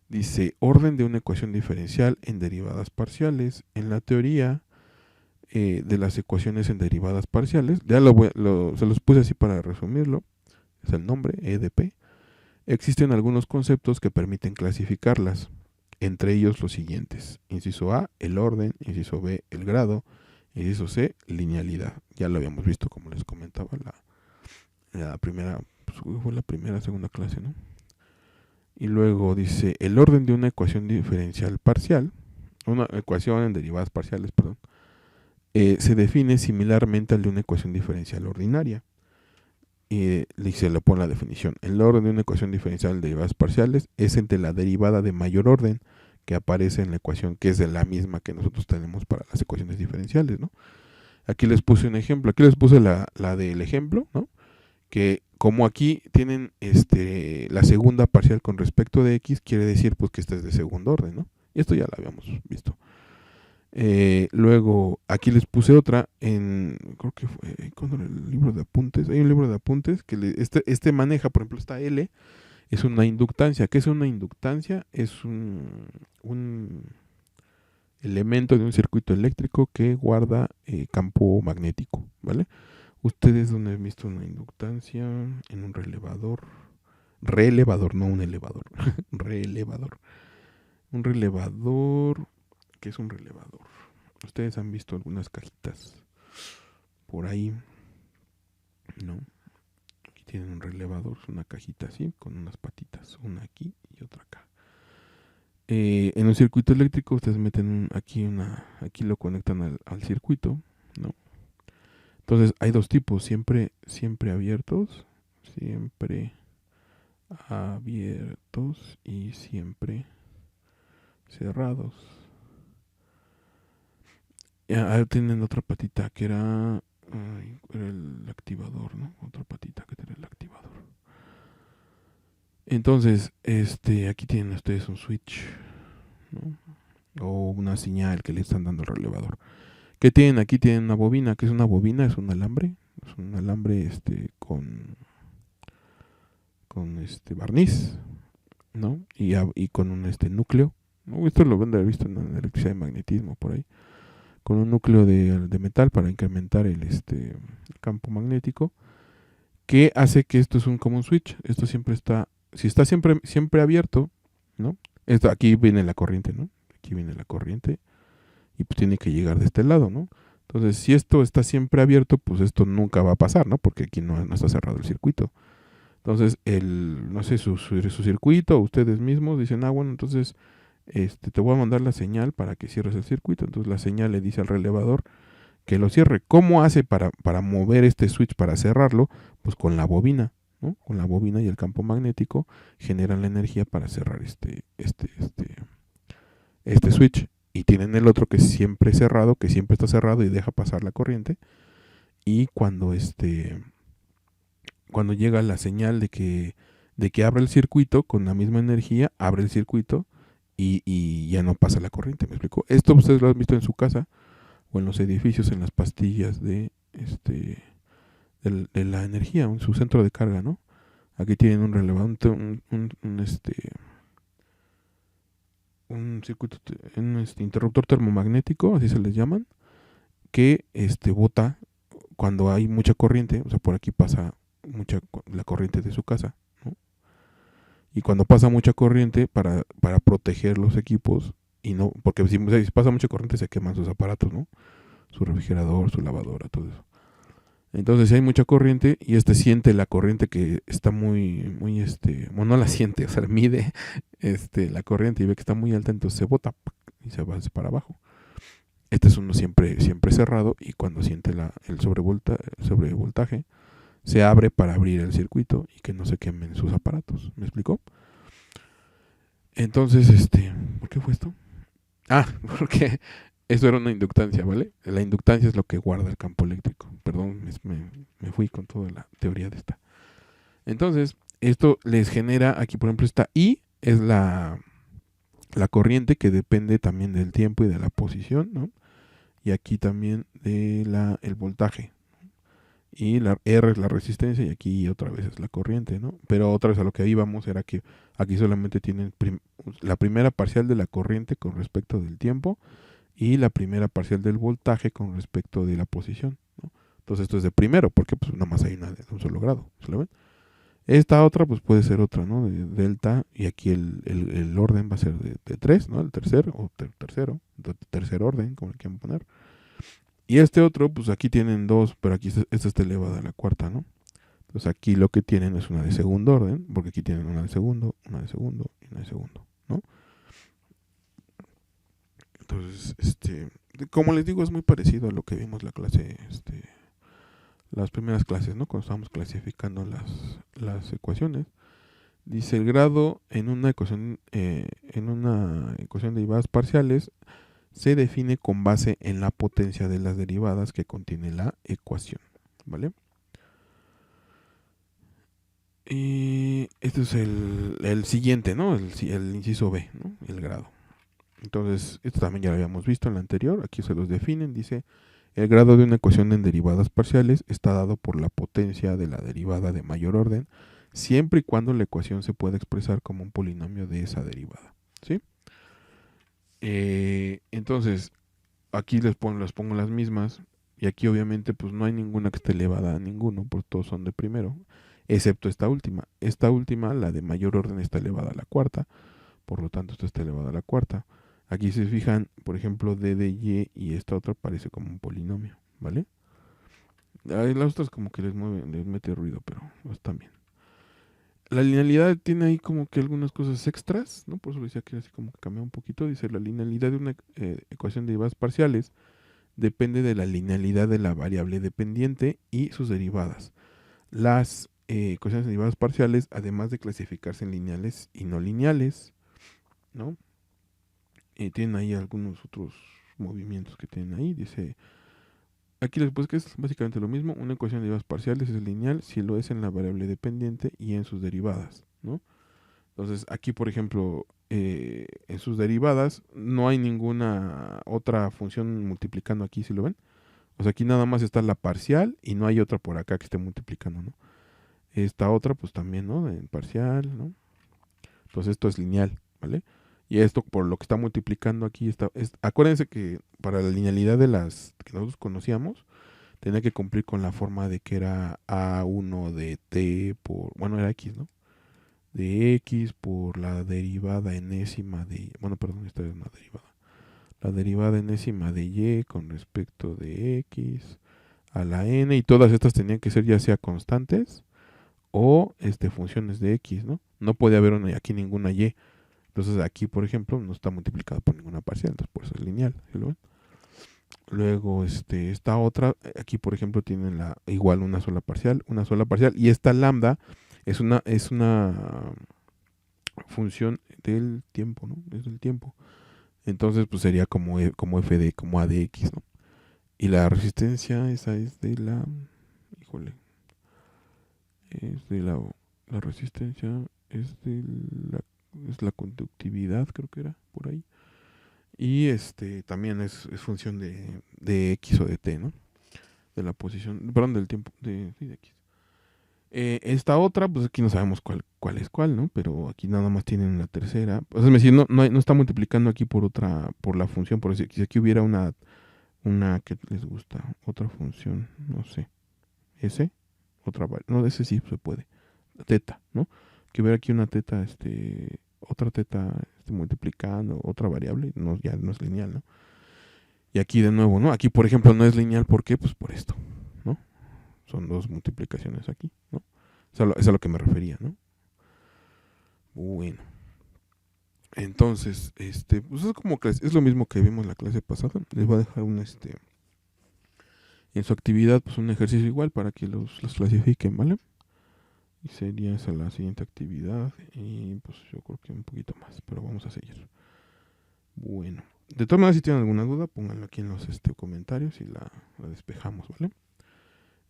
Dice, orden de una ecuación diferencial en derivadas parciales. En la teoría de las ecuaciones en derivadas parciales, ya se los puse así para resumirlo, es el nombre, EDP. Existen algunos conceptos que permiten clasificarlas, entre ellos los siguientes. Inciso A, el orden. Inciso B, el grado. Inciso C, linealidad. Ya lo habíamos visto, como les comentaba, la primera, pues, fue la primera, segunda clase, ¿no? Y luego dice, el orden de una ecuación diferencial parcial, una ecuación en derivadas parciales, perdón, se define similarmente al de una ecuación diferencial ordinaria. Y se le pone la definición. El orden de una ecuación diferencial de derivadas parciales es entre la derivada de mayor orden que aparece en la ecuación, que es de la misma que nosotros tenemos para las ecuaciones diferenciales, ¿no? Aquí les puse un ejemplo, aquí les puse la del ejemplo, ¿no? Que como aquí tienen la segunda parcial con respecto de x, quiere decir pues que esta es de segundo orden, ¿no? Y esto ya lo habíamos visto. Luego aquí les puse otra creo que fue con el libro de apuntes. Hay un libro de apuntes que este maneja, por ejemplo, esta L es una inductancia. ¿Qué es una inductancia? Es un elemento de un circuito eléctrico que guarda campo magnético, ¿vale? Ustedes donde han visto una inductancia en un relevador, no un elevador, relevador. Un relevador, ¿qué es un relevador? Ustedes han visto algunas cajitas por ahí, ¿no? Aquí tienen un relevador, es una cajita así, con unas patitas, una aquí y otra acá. En un circuito eléctrico ustedes meten aquí lo conectan al circuito, ¿no? Entonces hay dos tipos, siempre abiertos, y siempre cerrados. Tienen otra patita que era el activador, ¿no? Otra patita que tiene el activador. Entonces, aquí tienen ustedes un switch, ¿no? O una señal que le están dando al relevador. ¿Qué tienen? Aquí tienen una bobina. ¿Qué es una bobina? Es un alambre. Es un alambre con barniz, ¿no? Y con un núcleo. ¿No? Esto lo van a haber visto en la electricidad de magnetismo por ahí. Con un núcleo de metal para incrementar el campo magnético, que hace que esto es como un switch. Esto siempre está, si está siempre abierto, ¿no? Aquí viene la corriente, ¿no? Aquí viene la corriente y pues tiene que llegar de este lado, ¿no? Entonces, si esto está siempre abierto, pues esto nunca va a pasar, ¿no? Porque aquí no está cerrado el circuito. Entonces, no sé, su circuito, ustedes mismos dicen, bueno, entonces te voy a mandar la señal para que cierres el circuito. Entonces la señal le dice al relevador que lo cierre. ¿Cómo hace para mover este switch, para cerrarlo? Pues con la bobina, ¿no? Con la bobina y el campo magnético generan la energía para cerrar este switch. Y tienen el otro que es siempre cerrado, que siempre está cerrado y deja pasar la corriente. Y cuando llega la señal de que abre el circuito con la misma energía, abre el circuito y ya no pasa la corriente. ¿Me explico? Esto ustedes lo han visto en su casa o en los edificios, en las pastillas de la energía, en su centro de carga, ¿no? Aquí tienen un relevante, un circuito, un interruptor termomagnético, así se les llaman, que bota cuando hay mucha corriente. O sea, por aquí pasa la corriente de su casa, ¿no? Y cuando pasa mucha corriente, para proteger los equipos, y no, porque si pasa mucha corriente se queman sus aparatos, ¿no? Su refrigerador, su lavadora, todo eso. Entonces, si hay mucha corriente y siente la corriente que está muy, bueno, no la siente, o sea, mide la corriente y ve que está muy alta, entonces se bota y se va para abajo. Este es uno siempre, siempre cerrado, y cuando siente el sobrevoltaje, se abre para abrir el circuito y que no se quemen sus aparatos. ¿Me explicó? Entonces, ¿por qué fue esto? Ah, porque eso era una inductancia, ¿vale? La inductancia es lo que guarda el campo eléctrico. Perdón, me fui con toda la teoría de esta. Entonces, esto les genera, aquí por ejemplo, esta I es la corriente que depende también del tiempo y de la posición, ¿no? Y aquí también el voltaje. Y la R es la resistencia, y aquí otra vez es la corriente, ¿no? Pero otra vez a lo que íbamos era que aquí solamente tienen la primera parcial de la corriente con respecto del tiempo y la primera parcial del voltaje con respecto de la posición, ¿no? Entonces esto es de primero, porque pues nada más hay una de un solo grado, ¿se lo ven? Esta otra pues puede ser otra, ¿no? De delta, y aquí el orden va a ser de 3, ¿no? El tercer o tercer orden, como le quieran poner. Y este otro, pues aquí tienen dos, pero aquí esta está elevada a la cuarta, ¿no? Entonces aquí lo que tienen es una de segundo orden, porque aquí tienen una de segundo y una de segundo, ¿no? Entonces, como les digo, es muy parecido a lo que vimos la clase, las primeras clases, ¿no? Cuando estábamos clasificando las ecuaciones. Dice el grado en una ecuación de derivadas parciales se define con base en la potencia de las derivadas que contiene la ecuación, ¿vale? Y este es el siguiente, ¿no? El inciso B, ¿no? El grado. Entonces, esto también ya lo habíamos visto en la anterior. Aquí se los definen. Dice, el grado de una ecuación en derivadas parciales está dado por la potencia de la derivada de mayor orden, siempre y cuando la ecuación se pueda expresar como un polinomio de esa derivada, ¿sí? Entonces, aquí les pongo las mismas. Y aquí obviamente pues no hay ninguna que esté elevada a ninguno, porque todos son de primero, excepto esta última. Esta última, la de mayor orden, está elevada a la cuarta, por lo tanto esta está elevada a la cuarta. Aquí se fijan, por ejemplo, D de Y esta otra parece como un polinomio, ¿vale? Las otras como que les mete ruido, pero están bien. La linealidad tiene ahí como que algunas cosas extras, ¿no? Por eso decía que así como que cambia un poquito. Dice, la linealidad de una ecuación de derivadas parciales depende de la linealidad de la variable dependiente y sus derivadas. Las ecuaciones de derivadas parciales, además de clasificarse en lineales y no lineales, ¿no? Tienen ahí algunos otros movimientos que tienen ahí. Dice, aquí les puse que es básicamente lo mismo. Una ecuación de derivadas parciales es lineal si lo es en la variable dependiente y en sus derivadas, ¿no? Entonces, aquí, por ejemplo, en sus derivadas no hay ninguna otra función multiplicando aquí, ¿si lo ven? O sea, aquí nada más está la parcial y no hay otra por acá que esté multiplicando, ¿no? Esta otra, pues también, ¿no? En parcial, ¿no? Entonces esto es lineal, ¿vale? Y esto por lo que está multiplicando aquí acuérdense que para la linealidad de las que nosotros conocíamos, tenía que cumplir con la forma de que era A1 de T por, bueno, era X, ¿no? De X por la derivada enésima de, bueno, perdón, esta es una derivada. La derivada enésima de Y con respecto de X a la N, y todas estas tenían que ser ya sea constantes o funciones de X, ¿no? No puede haber aquí ninguna Y. Entonces aquí, por ejemplo, no está multiplicado por ninguna parcial, entonces por eso es lineal, ¿sí lo ven? Luego, esta otra, aquí por ejemplo tienen igual una sola parcial, y esta lambda es una función del tiempo, ¿no? Es del tiempo. Entonces, pues sería como f de, como a de x, ¿no? Y la resistencia, esa es de híjole, es de la resistencia, es de es la conductividad, creo que era, por ahí. Y también es función de x o de t, ¿no? De la posición, perdón, del tiempo, sí, de x. Esta otra, pues aquí no sabemos cuál es cuál, ¿no? Pero aquí nada más tienen la tercera. O sea, es decir, no está multiplicando aquí por la función, por decir, si aquí hubiera una que les gusta, otra función, no sé, S, no, ese sí se puede, teta, ¿no? Que hubiera aquí una teta, otra teta multiplicando, otra variable, no, ya no es lineal, ¿no? Y aquí de nuevo, ¿no? Aquí, por ejemplo, no es lineal, ¿por qué? Pues por esto, ¿no? Son dos multiplicaciones aquí, ¿no? Es a lo que me refería, ¿no? Bueno, entonces, pues es como que es lo mismo que vimos en la clase pasada. Les voy a dejar en su actividad, pues un ejercicio igual para que los clasifiquen, ¿vale? Y sería esa la siguiente actividad. Y pues yo creo que un poquito más, pero vamos a seguir. Bueno, de todas maneras, si tienen alguna duda, pónganlo aquí en los comentarios y la despejamos, ¿vale?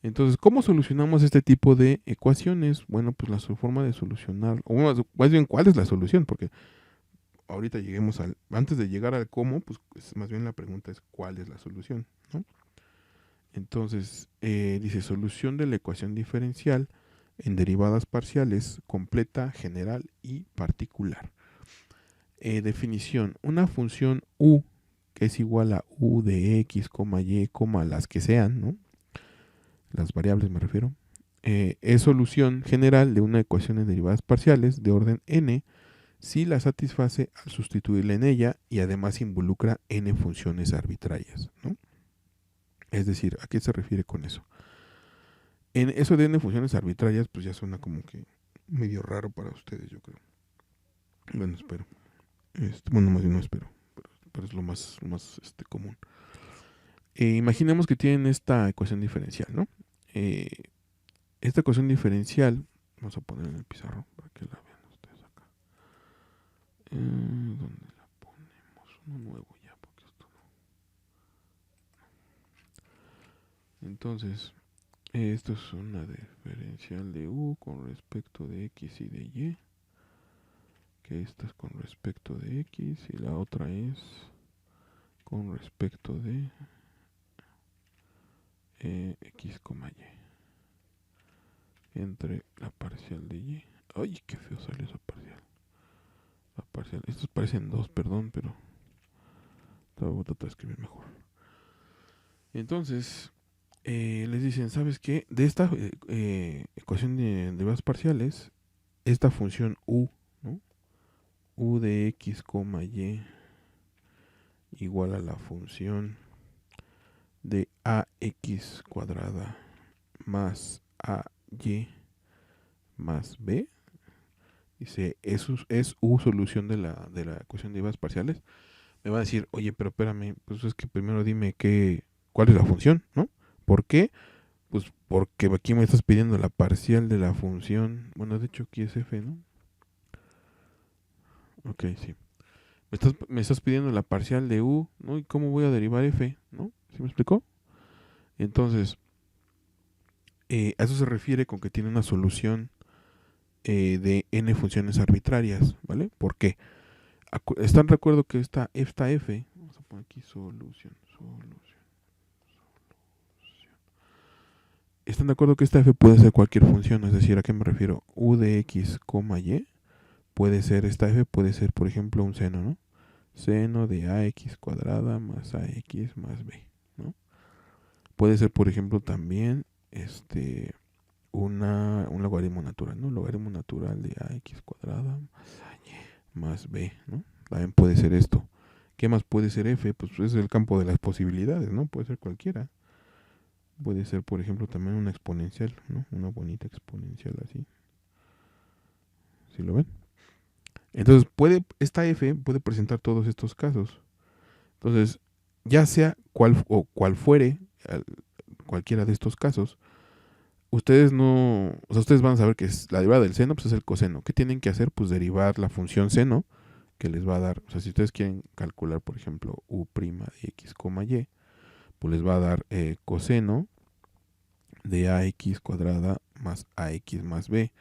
Entonces, ¿cómo solucionamos este tipo de ecuaciones? Bueno, pues la forma de solucionar, o más bien, ¿cuál es la solución? Porque ahorita antes de llegar al cómo, pues más bien la pregunta es ¿cuál es la solución? ¿No? Entonces, dice solución de la ecuación diferencial en derivadas parciales, completa, general y particular. Definición, una función u que es igual a u de x, y, las que sean, ¿no? Las variables me refiero, es solución general de una ecuación en derivadas parciales de orden n si la satisface al sustituirla en ella y además involucra n funciones arbitrarias, ¿no? Es decir, ¿a qué se refiere con eso? En eso de n funciones arbitrarias, pues ya suena como que medio raro para ustedes, yo creo. Bueno, espero. Bueno, más bien no espero, pero es lo más común. Imaginemos que tienen esta ecuación diferencial, ¿no? Eh, Esta ecuación diferencial, vamos a poner en el pizarro para que la vean ustedes acá. ¿Dónde la ponemos? Uno nuevo ya, porque esto no. Entonces, esto es una diferencial de u con respecto de x y de y. Que esta es con respecto de x y la otra es con respecto de x, y. Entre la parcial de y. Ay, qué feo sale esa parcial. La parcial. Estos parecen dos, perdón, pero voy a tratar de escribir mejor. Entonces, les dicen, ¿sabes qué? De esta ecuación de derivadas parciales, esta función u, ¿no? U de x, y igual a la función de ax cuadrada más ay más b. Dice, es u solución de la ecuación de derivadas parciales. Me va a decir, oye, pero espérame, pues es que primero dime cuál es la función, ¿no? ¿Por qué? Pues porque aquí me estás pidiendo la parcial de la función. Bueno, de hecho aquí es f, ¿no? Ok, sí. Me estás pidiendo la parcial de u, ¿no? ¿Y cómo voy a derivar f? ¿No? ¿Sí me explicó? Entonces, a eso se refiere con que tiene una solución de n funciones arbitrarias, ¿vale? ¿Por qué? ¿Están de acuerdo que esta f, vamos a poner aquí solución. ¿Están de acuerdo que esta f puede ser cualquier función? Es decir, ¿a qué me refiero? U de x, y puede ser, esta f puede ser, por ejemplo, un seno, ¿no? Seno de ax cuadrada más ax más b, ¿no? Puede ser, por ejemplo, también un logaritmo natural, ¿no? Logaritmo natural de ax cuadrada más b, ¿no? También puede ser esto. ¿Qué más puede ser f? Pues es el campo de las posibilidades, ¿no? Puede ser cualquiera. Puede ser, por ejemplo, también una exponencial, ¿no? Una bonita exponencial así. ¿Sí lo ven? Entonces, esta f puede presentar todos estos casos. Entonces, ya sea cual fuere cualquiera de estos casos, ustedes no, o sea, ustedes van a saber que es la derivada del seno, pues es el coseno. ¿Qué tienen que hacer? Pues derivar la función seno, que les va a dar, o sea, si ustedes quieren calcular, por ejemplo, u' de x, y, pues les va a dar coseno de ax cuadrada más ax más b.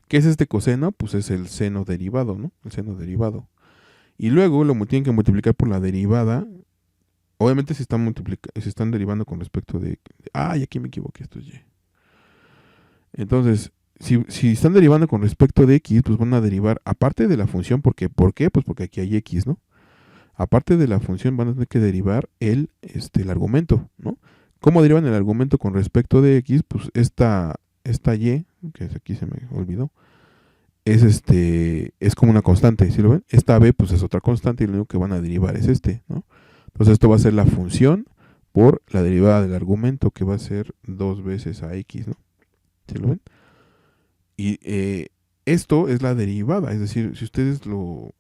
¿Qué es este coseno? Pues es el seno derivado, ¿no? El seno derivado. Y luego lo tienen que multiplicar por la derivada. Obviamente si están derivando con respecto de... Ay, aquí me equivoqué, esto es y. Entonces, si están derivando con respecto de x, pues van a derivar, aparte de la función, porque, ¿por qué? Pues porque aquí hay x, ¿no? Aparte de la función van a tener que derivar el argumento, ¿no? ¿Cómo derivan el argumento con respecto de x? Pues esta y, que aquí se me olvidó, es como una constante, ¿sí lo ven? Esta b pues es otra constante y lo único que van a derivar es ¿no? Entonces esto va a ser la función por la derivada del argumento, que va a ser 2 veces a x, ¿no? ¿Sí lo ven? Y esto es la derivada, es decir, si ustedes lo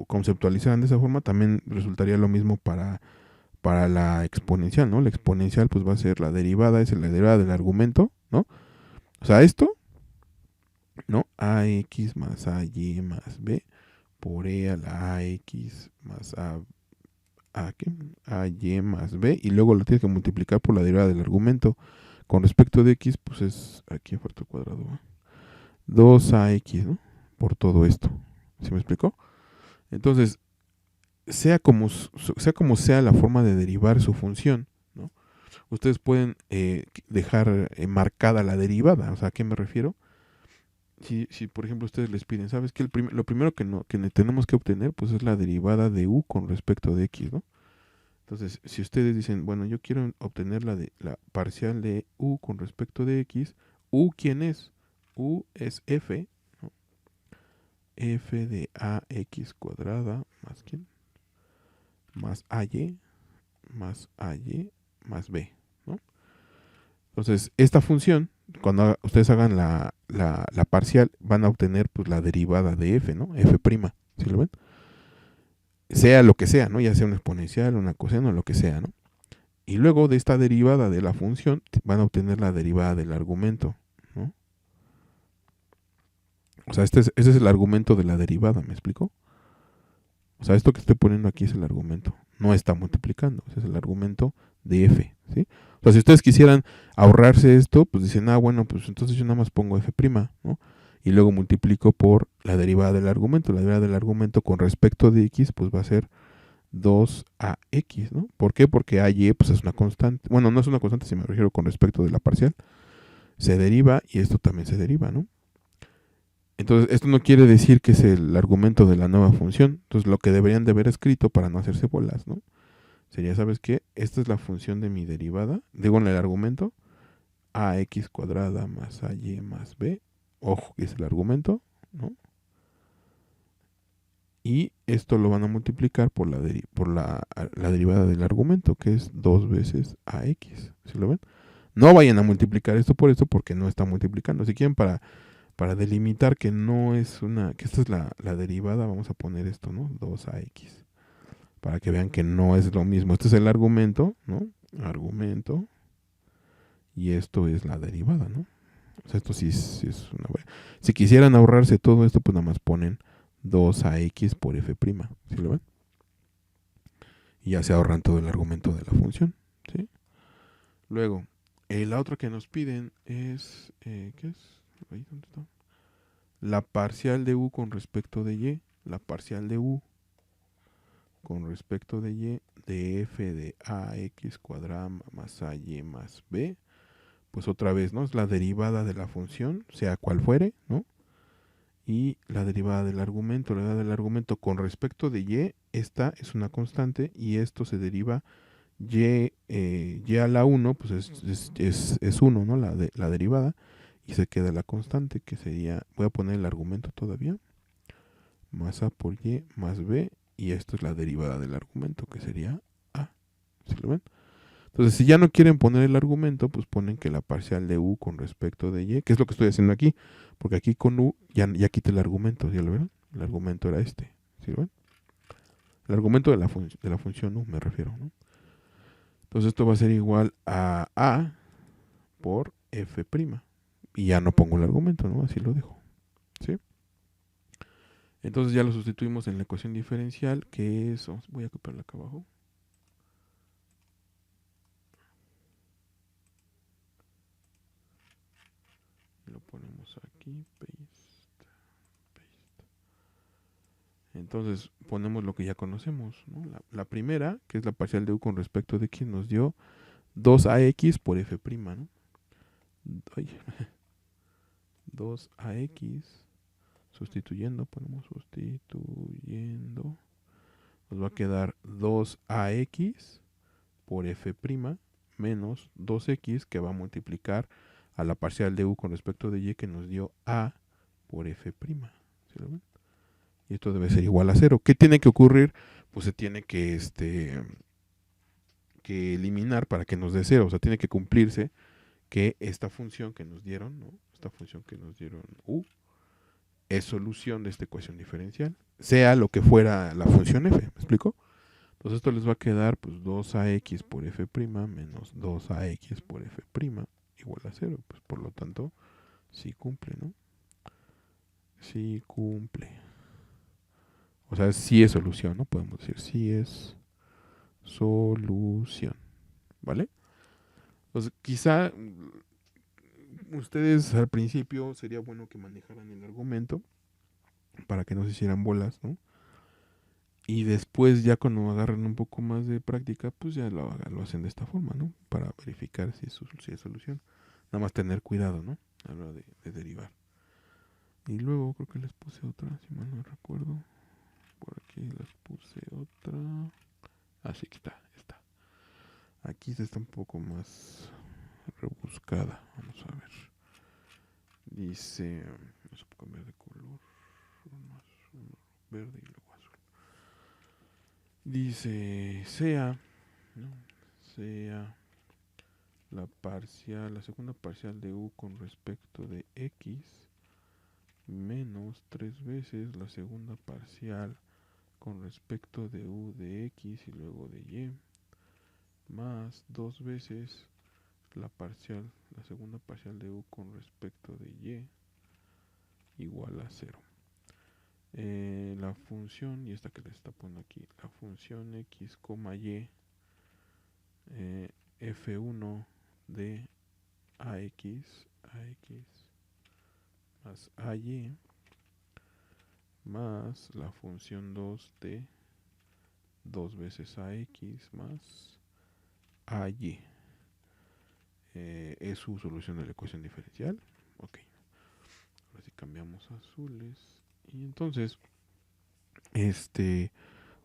conceptualizaran de esa forma, también resultaría lo mismo para la exponencial, ¿no? La exponencial pues va a ser la derivada, es la derivada del argumento, ¿no? O sea, esto, ¿no? Ax más ay más b por e a la ax más ¿qué? Ay más b, y luego lo tienes que multiplicar por la derivada del argumento. Con respecto de x, pues es, aquí falta el cuadrado, 2ax, ¿no? Por todo esto. ¿Sí me explicó? Entonces, sea como sea la forma de derivar su función, ¿no? Ustedes pueden dejar marcada la derivada. O sea, ¿a qué me refiero? Si por ejemplo ustedes les piden, ¿sabes qué? Lo primero que tenemos que obtener pues es la derivada de u con respecto de x, ¿no? Entonces, si ustedes dicen, bueno, yo quiero obtener la parcial de u con respecto de x, u, ¿quién es? U es f, ¿no? F de ax cuadrada más quién? Más ay más b, ¿no? Entonces, esta función, cuando ustedes hagan la parcial, van a obtener pues la derivada de f, ¿no? F', ¿sí lo ven? Sea lo que sea, ¿no? Ya sea una exponencial, una coseno, lo que sea, ¿no? Y luego de esta derivada de la función van a obtener la derivada del argumento, ¿no? O sea, ese es el argumento de la derivada, ¿me explico? O sea, esto que estoy poniendo aquí es el argumento. No está multiplicando, ese es el argumento de f, ¿sí? O sea, si ustedes quisieran ahorrarse esto, pues dicen, bueno, pues entonces yo nada más pongo f', ¿no? Y luego multiplico por la derivada del argumento. La derivada del argumento con respecto de x, pues va a ser 2ax, ¿no? ¿Por qué? Porque ay pues es una constante. Bueno, no es una constante si me refiero con respecto de la parcial. Se deriva y esto también se deriva, ¿no? Entonces, esto no quiere decir que es el argumento de la nueva función. Entonces, lo que deberían de haber escrito para no hacerse bolas, ¿no? Sería, ¿sabes qué? Esta es la función de mi derivada. Digo en el argumento, ax cuadrada más ay más b. Ojo, que es el argumento, ¿no? Y esto lo van a multiplicar por la derivada del argumento, que es 2 veces ax. ¿Sí lo ven? No vayan a multiplicar esto por esto porque no está multiplicando. Si quieren para delimitar que no es que esta es la derivada, vamos a poner esto, ¿no? 2ax. Para que vean que no es lo mismo. Este es el argumento, ¿no? Argumento. Y esto es la derivada, ¿no? O sea, esto sí es una... Si quisieran ahorrarse todo esto, pues nada más ponen 2ax por f'. ¿Sí lo ven? Y ya se ahorran todo el argumento de la función, ¿sí? Luego, la otra que nos piden es... ¿qué es? Ahí, ¿dónde está? La parcial de u con respecto de y. La parcial de u con respecto de y de f de ax cuadrada más ay más b. Pues otra vez, ¿no? Es la derivada de la función, sea cual fuere, ¿no? Y la derivada del argumento. La derivada del argumento con respecto de y, esta es una constante y esto se deriva y a la 1, pues es 1, ¿no? La derivada. Y se queda la constante, que sería, voy a poner el argumento todavía, más a por y más b, y esto es la derivada del argumento, que sería a. ¿Sí lo ven? Entonces, si ya no quieren poner el argumento, pues ponen que la parcial de u con respecto de y, que es lo que estoy haciendo aquí, porque aquí con u ya quité el argumento, ¿ya lo ven? El argumento era este. ¿Sí lo ven? El argumento de la función u me refiero, ¿no? Entonces esto va a ser igual a por f'. Y ya no pongo el argumento, ¿no? Así lo dejo. ¿Sí? Entonces ya lo sustituimos en la ecuación diferencial, que es... Voy a copiarla acá abajo. Lo ponemos aquí, paste, paste. Entonces ponemos lo que ya conocemos, ¿no? La primera, que es la parcial de u con respecto de x, nos dio 2ax por f', ¿no? Ay, 2ax, sustituyendo, ponemos sustituyendo, nos va a quedar 2ax por f' menos 2x, que va a multiplicar a la parcial de u con respecto de y, que nos dio a por f'. ¿Sí lo ven? Y esto debe ser igual a 0. ¿Qué tiene que ocurrir? Pues se tiene que eliminar para que nos dé 0. O sea, tiene que cumplirse que esta función que nos dieron, ¿no? Esta función que nos dieron u, es solución de esta ecuación diferencial, sea lo que fuera la función f. ¿Me explico? Entonces esto les va a quedar pues 2ax por f' menos 2ax por f' igual a 0. Pues por lo tanto, sí cumple, ¿no? Sí cumple. O sea, sí es solución, ¿no? Podemos decir sí es solución. ¿Vale? Entonces, quizá ustedes al principio sería bueno que manejaran el argumento para que no se hicieran bolas, ¿no? Y después ya cuando agarren un poco más de práctica, pues ya lo hacen de esta forma, ¿no? Para verificar si es solución. Nada más tener cuidado, ¿no? A la hora de derivar. Y luego creo que les puse otra, si mal no recuerdo. Por aquí les puse otra. Así que está. Aquí está un poco más rebuscada. Vamos a ver. Dice, vamos a cambiar de color. Verde y luego azul. Dice, ¿no? Sea la segunda parcial de u con respecto de x menos 3 veces la segunda parcial con respecto de u de x y luego de y más 2 veces la segunda parcial de u con respecto de y igual a 0. La función, y esta que les está poniendo aquí, la función x, y, f1 de ax más ay más la función 2 de 2 veces ax más ay. Es su solución de la ecuación diferencial. Ok. Ahora sí cambiamos a azules. Y entonces,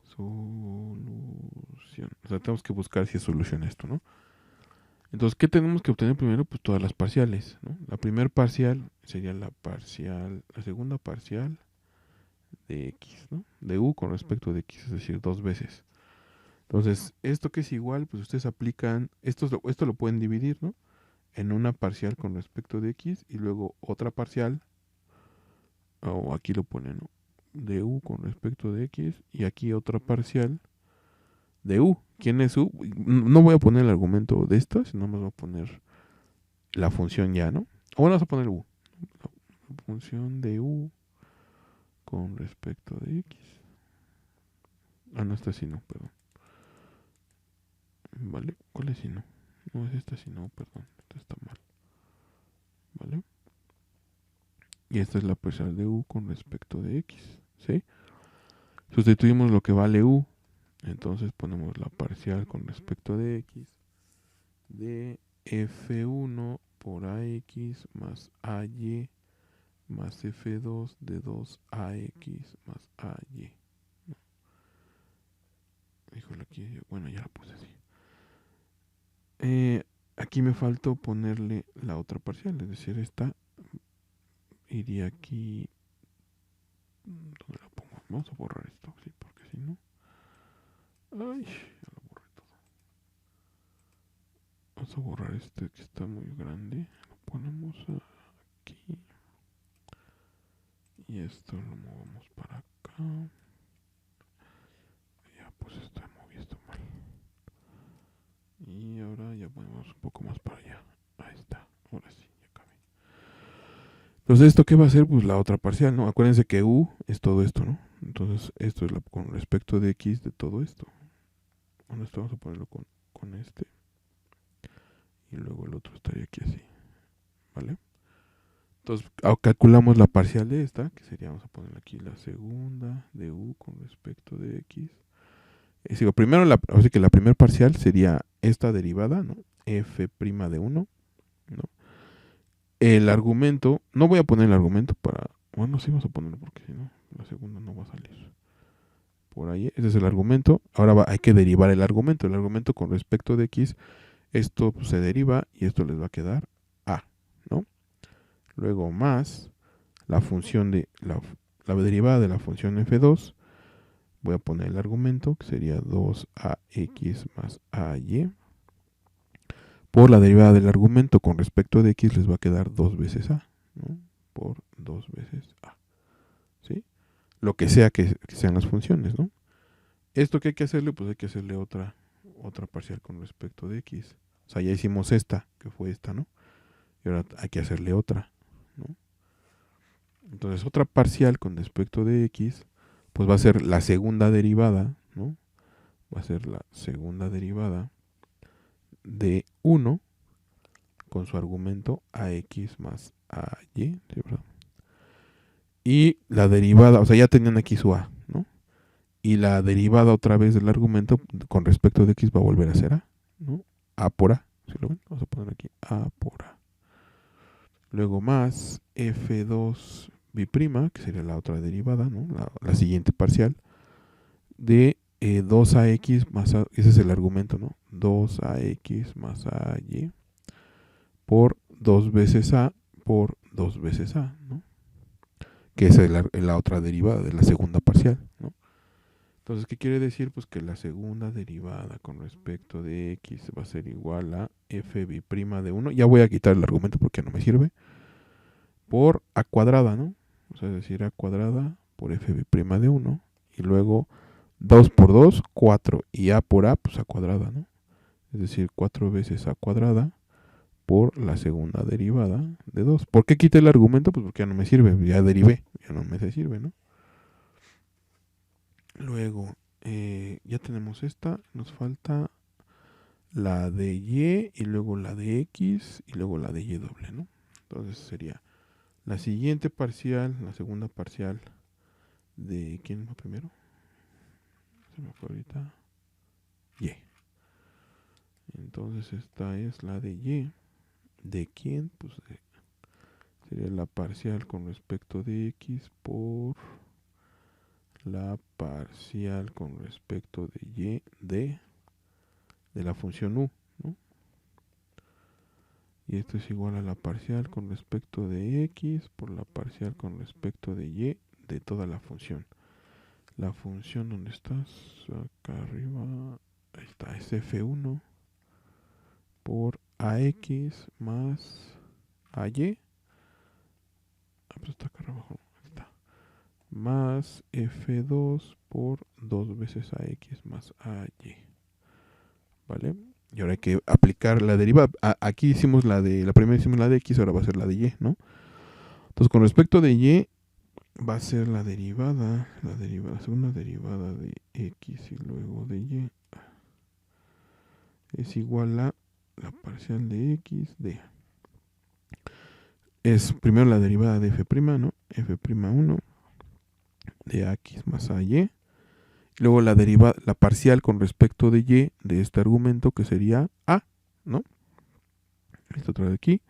solución. O sea, tenemos que buscar si es solución esto, ¿no? Entonces, ¿qué tenemos que obtener primero? Pues todas las parciales, ¿no? La primera parcial sería la segunda parcial de x, ¿no? De u con respecto de x, es decir, 2 veces. Entonces, esto que es igual, pues ustedes aplican, esto lo pueden dividir, ¿no? En una parcial con respecto de x y luego otra parcial, o aquí lo ponen, ¿no? De u con respecto de x y aquí otra parcial de u. ¿Quién es u? No voy a poner el argumento de esta, sino más voy a poner la función ya, ¿no? O bueno, vamos a poner u. La función de u con respecto de x. Ah, no, esta sí no, perdón. ¿Vale? ¿Cuál es si no? No es esta si no, perdón. Esta está mal. ¿Vale? Y esta es la parcial de u con respecto de x. ¿Sí? Sustituimos lo que vale u. Entonces ponemos la parcial con respecto de x de f1 por ax más ay más f2 de 2ax más ay. Híjole, aquí, bueno, ya la puse así. Aquí me faltó ponerle la otra parcial, es decir, esta iría aquí. ¿Dónde la pongo? Vamos a borrar esto, sí, porque si no. Ay, ya lo borré todo. Vamos a borrar este que está muy grande. Lo ponemos aquí. Y esto lo movemos para Entonces, ¿esto qué va a ser? Pues la otra parcial, ¿no? Acuérdense que u es todo esto, ¿no? Entonces, esto es con respecto de x de todo esto. Bueno, esto vamos a ponerlo con este. Y luego el otro estaría aquí así, ¿vale? Entonces, calculamos la parcial de esta, que sería, vamos a poner aquí la segunda de u con respecto de x. Digo, primero, así que la primera parcial sería esta derivada, ¿no? F' de 1, ¿no? El argumento, no voy a poner el argumento para, bueno, sí vamos a ponerlo porque si no, la segunda no va a salir. Por ahí, ese es el argumento. Ahora hay que derivar el argumento. El argumento con respecto de x, esto pues, se deriva y esto les va a quedar a, ¿no? Luego más la función de la derivada de la función f2. Voy a poner el argumento, que sería 2ax más ay. Por la derivada del argumento con respecto de x les va a quedar 2 veces a, ¿no? Por 2 veces a, ¿sí? Lo que sea que sean las funciones, ¿no? Esto que hay que hacerle, pues hay que hacerle otra parcial con respecto de x. O sea, ya hicimos esta, que fue esta, ¿no? Y ahora hay que hacerle otra, ¿no? Entonces, otra parcial con respecto de x, pues va a ser la segunda derivada, ¿no? Va a ser la segunda derivada de 1 con su argumento ax más ay, ¿sí, verdad? Y la derivada, o sea, ya tenían aquí su a, ¿no? Y la derivada otra vez del argumento con respecto de x va a volver a ser a, ¿no? A por a, ¿sí lo ven? Vamos a poner aquí a por a. Luego más f2 b', que sería la otra derivada, ¿no? La siguiente parcial, de 2ax más a, ese es el argumento, ¿no? 2ax más ay por 2 veces a por 2 veces a, ¿no? Que es la otra derivada de la segunda parcial, ¿no? Entonces, ¿qué quiere decir? Pues que la segunda derivada con respecto de x va a ser igual a f b' de 1. Ya voy a quitar el argumento porque no me sirve. Por a cuadrada, ¿no? O sea, es decir, a cuadrada por f b' de 1. Y luego 2 por 2, 4. Y a por a, pues a cuadrada, ¿no? Es decir, 4 veces a cuadrada por la segunda derivada de 2. ¿Por qué quité el argumento? Pues porque ya no me sirve, ya derivé, ya no me sirve, ¿no? Luego, ya tenemos esta, nos falta la de y luego la de x y luego la de y doble, ¿no? Entonces sería la siguiente parcial, la segunda parcial de, ¿quién va primero? Se me fue ahorita. Y. Entonces esta es la de y. ¿De quién? Pues sería la parcial con respecto de x por la parcial con respecto de y de la función u, ¿no? Y esto es igual a la parcial con respecto de x por la parcial con respecto de y de toda la función. La función, ¿dónde estás? Acá arriba. Ahí está, es f1 por ax más ay. Ah, pues está acá abajo. Ahí está. Más f2 por 2 veces ax más ay. ¿Vale? Y ahora hay que aplicar la derivada. Aquí hicimos la primera hicimos la de x, ahora va a ser la de y, ¿no? Entonces, con respecto de y, va a ser la segunda derivada de x y luego de y. Es igual a la parcial de x de a. Es primero la derivada de f', ¿no? f'1 de ax más ay. Luego la parcial con respecto de y de este argumento que sería a, ¿no? Esto otra de aquí.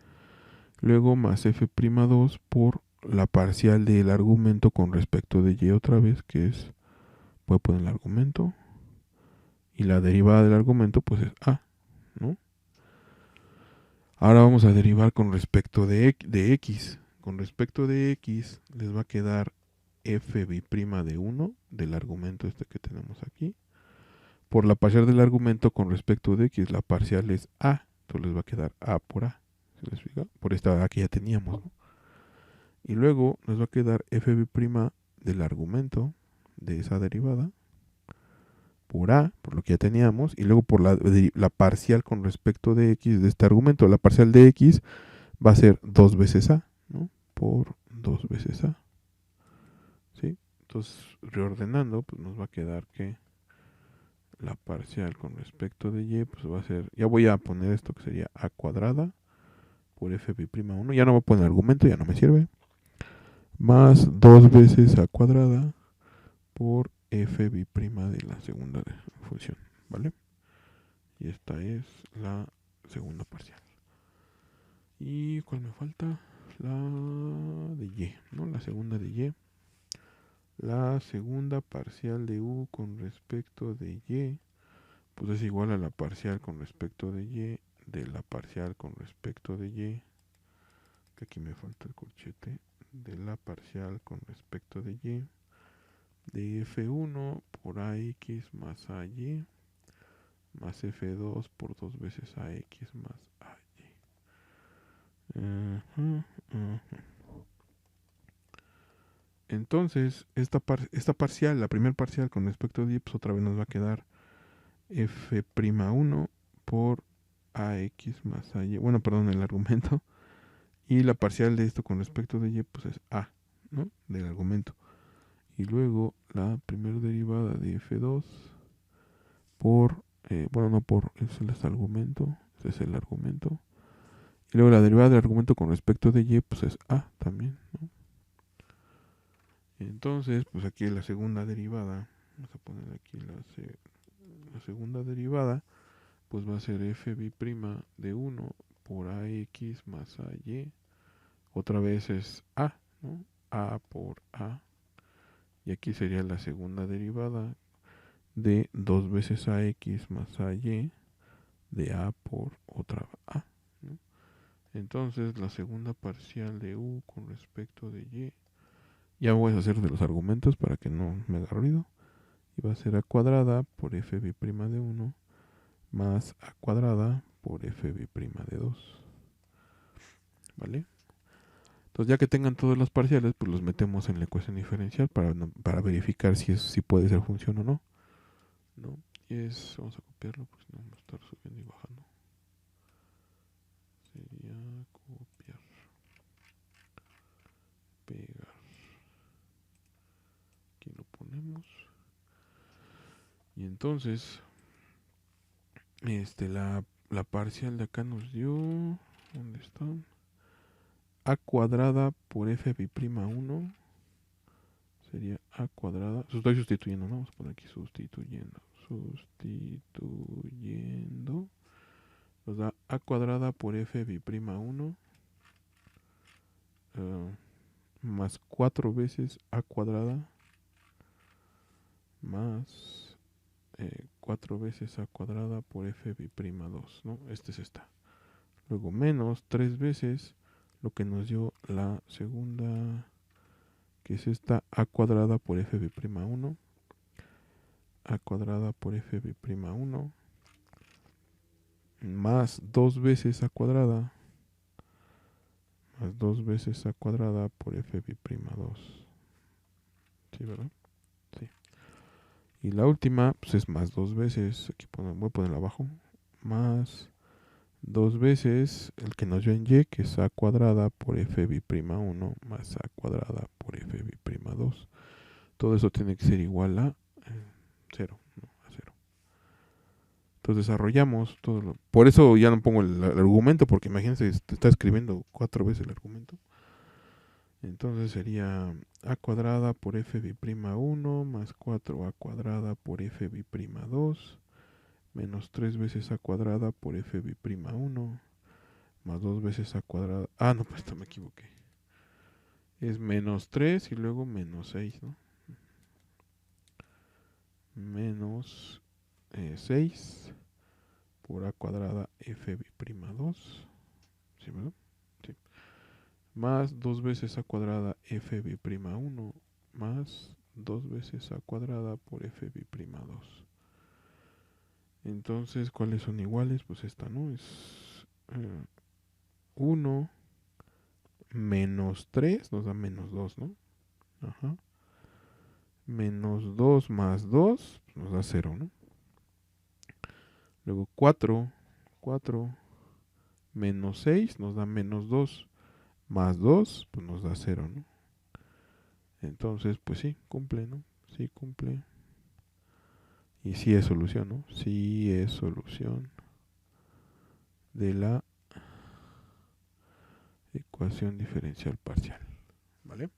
Luego más f'2 por la parcial del argumento con respecto de y otra vez, que es, voy a poner el argumento. Y la derivada del argumento pues es a, ¿no? Ahora vamos a derivar con respecto de x. Con respecto de x les va a quedar f b' de 1 del argumento este que tenemos aquí. Por la parcial del argumento con respecto de x, la parcial es a. Entonces les va a quedar a por a. ¿Se les fija? Por esta a que ya teníamos, ¿no? Y luego nos va a quedar f b' del argumento de esa derivada por a, por lo que ya teníamos, y luego por la parcial con respecto de x de este argumento. La parcial de x va a ser 2 veces a, ¿no? por 2 veces A. ¿Sí? Entonces, reordenando, pues nos va a quedar que la parcial con respecto de y, pues va a ser, ya voy a poner esto que sería A cuadrada por fb'1, ya no voy a poner argumento, ya no me sirve, más 2 veces A cuadrada por fb' de la segunda función, ¿vale? Y esta es la segunda parcial. ¿Y cuál me falta? La de y, ¿no? La segunda de y. La segunda parcial de u con respecto de y, pues es igual a la parcial con respecto de y, de la parcial con respecto de y, que aquí me falta el corchete, de la parcial con respecto de y, de f1 por ax más ay, más f2 por 2 veces ax más ay. Entonces, esta parcial, la primera parcial con respecto de y, pues otra vez nos va a quedar f'1 por ax más ay. Bueno, perdón, el argumento. Y la parcial de esto con respecto de y, pues es a, ¿no? Del argumento. Y luego la primera derivada de f2 por, bueno, no por, es el argumento, ese es el argumento. Y luego la derivada del argumento con respecto de y, pues es a también, ¿no? Entonces, pues aquí la segunda derivada, vamos a poner aquí la segunda derivada, pues va a ser fb' de 1 por ax más ay. Otra vez es a, ¿no? A por a. Y aquí sería la segunda derivada de 2 veces ax más ay de a por otra a, ¿no? Entonces la segunda parcial de u con respecto de y, ya voy a hacer de los argumentos para que no me haga ruido, y va a ser a cuadrada por fb' de 1 más a cuadrada por fb' de 2, ¿vale? Entonces ya que tengan todos los parciales, pues los metemos en la ecuación diferencial para verificar si puede ser función o no, ¿no? Y vamos a copiarlo, pues no vamos a estar subiendo y bajando. Sería copiar, pegar. Aquí lo ponemos. Y entonces, la parcial de acá nos dio, ¿dónde están? A cuadrada por fb'1 sería a cuadrada. Estoy sustituyendo, ¿no? Vamos a poner aquí sustituyendo. Nos da a cuadrada por fb'1 más 4 veces a cuadrada más 4 veces a cuadrada por fb'2, ¿no? Este es esta. Luego menos 3 veces lo que nos dio la segunda, que es esta a cuadrada por fb'1, a cuadrada por fb'1 más 2 veces a cuadrada más 2 veces a cuadrada por fb'2. ¿Sí, verdad? Sí. Y la última, pues es más 2 veces, aquí voy a ponerla abajo, más 2 veces el que nos dio en y, que es a cuadrada por fb'1 más a cuadrada por fb'2. Todo eso tiene que ser igual a 0, ¿no? A 0. Entonces desarrollamos todo. Por eso ya no pongo el argumento, porque imagínense, te está escribiendo 4 veces el argumento. Entonces sería a cuadrada por fb'1 más 4a cuadrada por fb'2 menos 3 veces a cuadrada por fb'1 más 2 veces a cuadrada. Ah, no, pues me equivoqué. Es menos 3 y luego menos 6, ¿no? Menos 6 por a cuadrada fb'2. ¿Sí, verdad? Sí. Más 2 veces a cuadrada fb'1 más 2 veces a cuadrada por fb'2. Entonces, ¿cuáles son iguales? Pues esta, ¿no? Es 1 menos 3 nos da menos 2, ¿no? Ajá. Menos 2 más 2 nos da 0, ¿no? Luego 4 menos 6 nos da menos 2, más 2, pues nos da 0, ¿no? Entonces, pues sí, cumple, ¿no? Sí cumple. Y sí es solución, ¿no? Sí es solución de la ecuación diferencial parcial, ¿vale?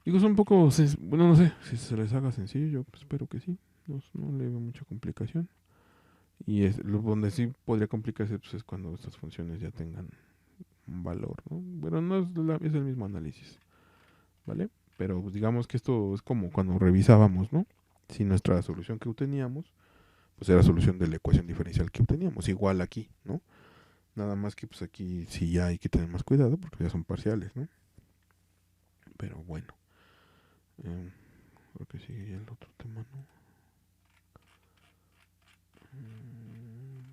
Digo, es un poco, bueno, no sé si se les haga sencillo, yo espero que sí, no le veo mucha complicación. Y donde sí podría complicarse pues, es cuando estas funciones ya tengan un valor, ¿no? Bueno, no es, es el mismo análisis, ¿vale? Pero pues, digamos que esto es como cuando revisábamos, ¿no? Si nuestra solución que obteníamos, pues era solución de la ecuación diferencial que obteníamos, igual aquí, ¿no? Nada más que pues aquí sí ya hay que tener más cuidado porque ya son parciales, ¿no? Pero bueno, creo que sigue ya el otro tema, ¿no?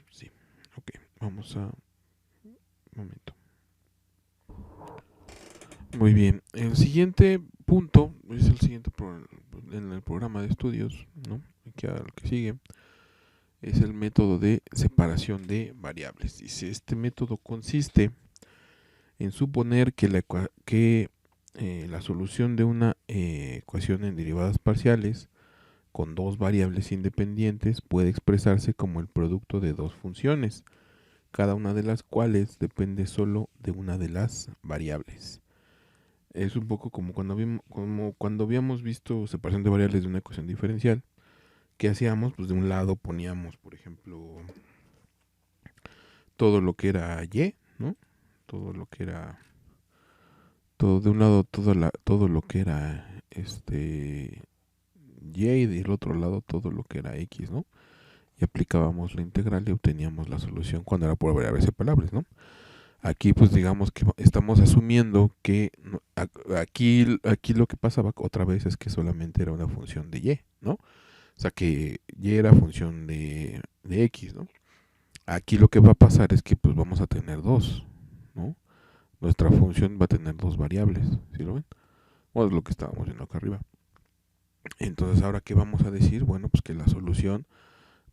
Sí, ok, vamos a... Un momento. Muy bien, el siguiente punto es el siguiente en el programa de estudios, ¿no? Al que sigue es el método de separación de variables. Dice, este método consiste en suponer que la solución de una ecuación en derivadas parciales con dos variables independientes puede expresarse como el producto de dos funciones, cada una de las cuales depende solo de una de las variables. Es un poco como cuando habíamos visto separación de variables de una ecuación diferencial. ¿Qué hacíamos? Pues de un lado poníamos, por ejemplo, todo lo que era y, ¿no? Todo lo que era... Todo, de un lado todo lo que era y del otro lado todo lo que era x, ¿no? Y aplicábamos la integral y obteníamos la solución cuando era por variables separables, ¿no? Aquí pues digamos que estamos asumiendo que aquí lo que pasaba otra vez es que solamente era una función de y, ¿no? O sea que y era función de x, ¿no? Aquí lo que va a pasar es que pues vamos a tener dos, ¿no? Nuestra función va a tener dos variables, ¿sí lo ven? O es lo que estábamos viendo acá arriba. Entonces ahora qué vamos a decir, bueno, pues que la solución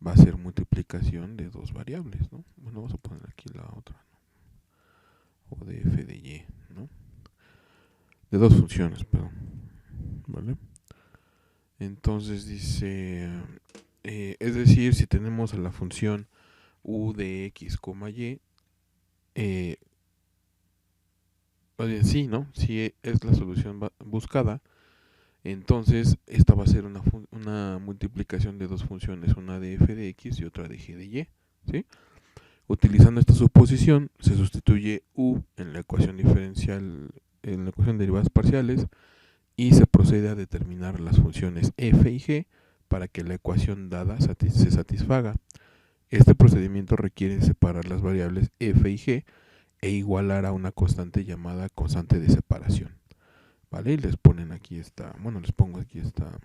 va a ser multiplicación de dos variables, ¿no? Bueno, vamos a poner aquí la otra, ¿no? O de f de y, ¿no? De dos funciones, perdón, ¿vale? Entonces dice, es decir, si tenemos a la función u de x, y, sí, ¿no? Si es la solución buscada, entonces esta va a ser una multiplicación de dos funciones, una de f de x y otra de g de y, ¿sí? Utilizando esta suposición, se sustituye u en la ecuación diferencial, en la ecuación de derivadas parciales, y se procede a determinar las funciones f y g para que la ecuación dada se satisfaga. Este procedimiento requiere separar las variables f y g e igualar a una constante llamada constante de separación, ¿vale? Y les ponen aquí les pongo aquí esta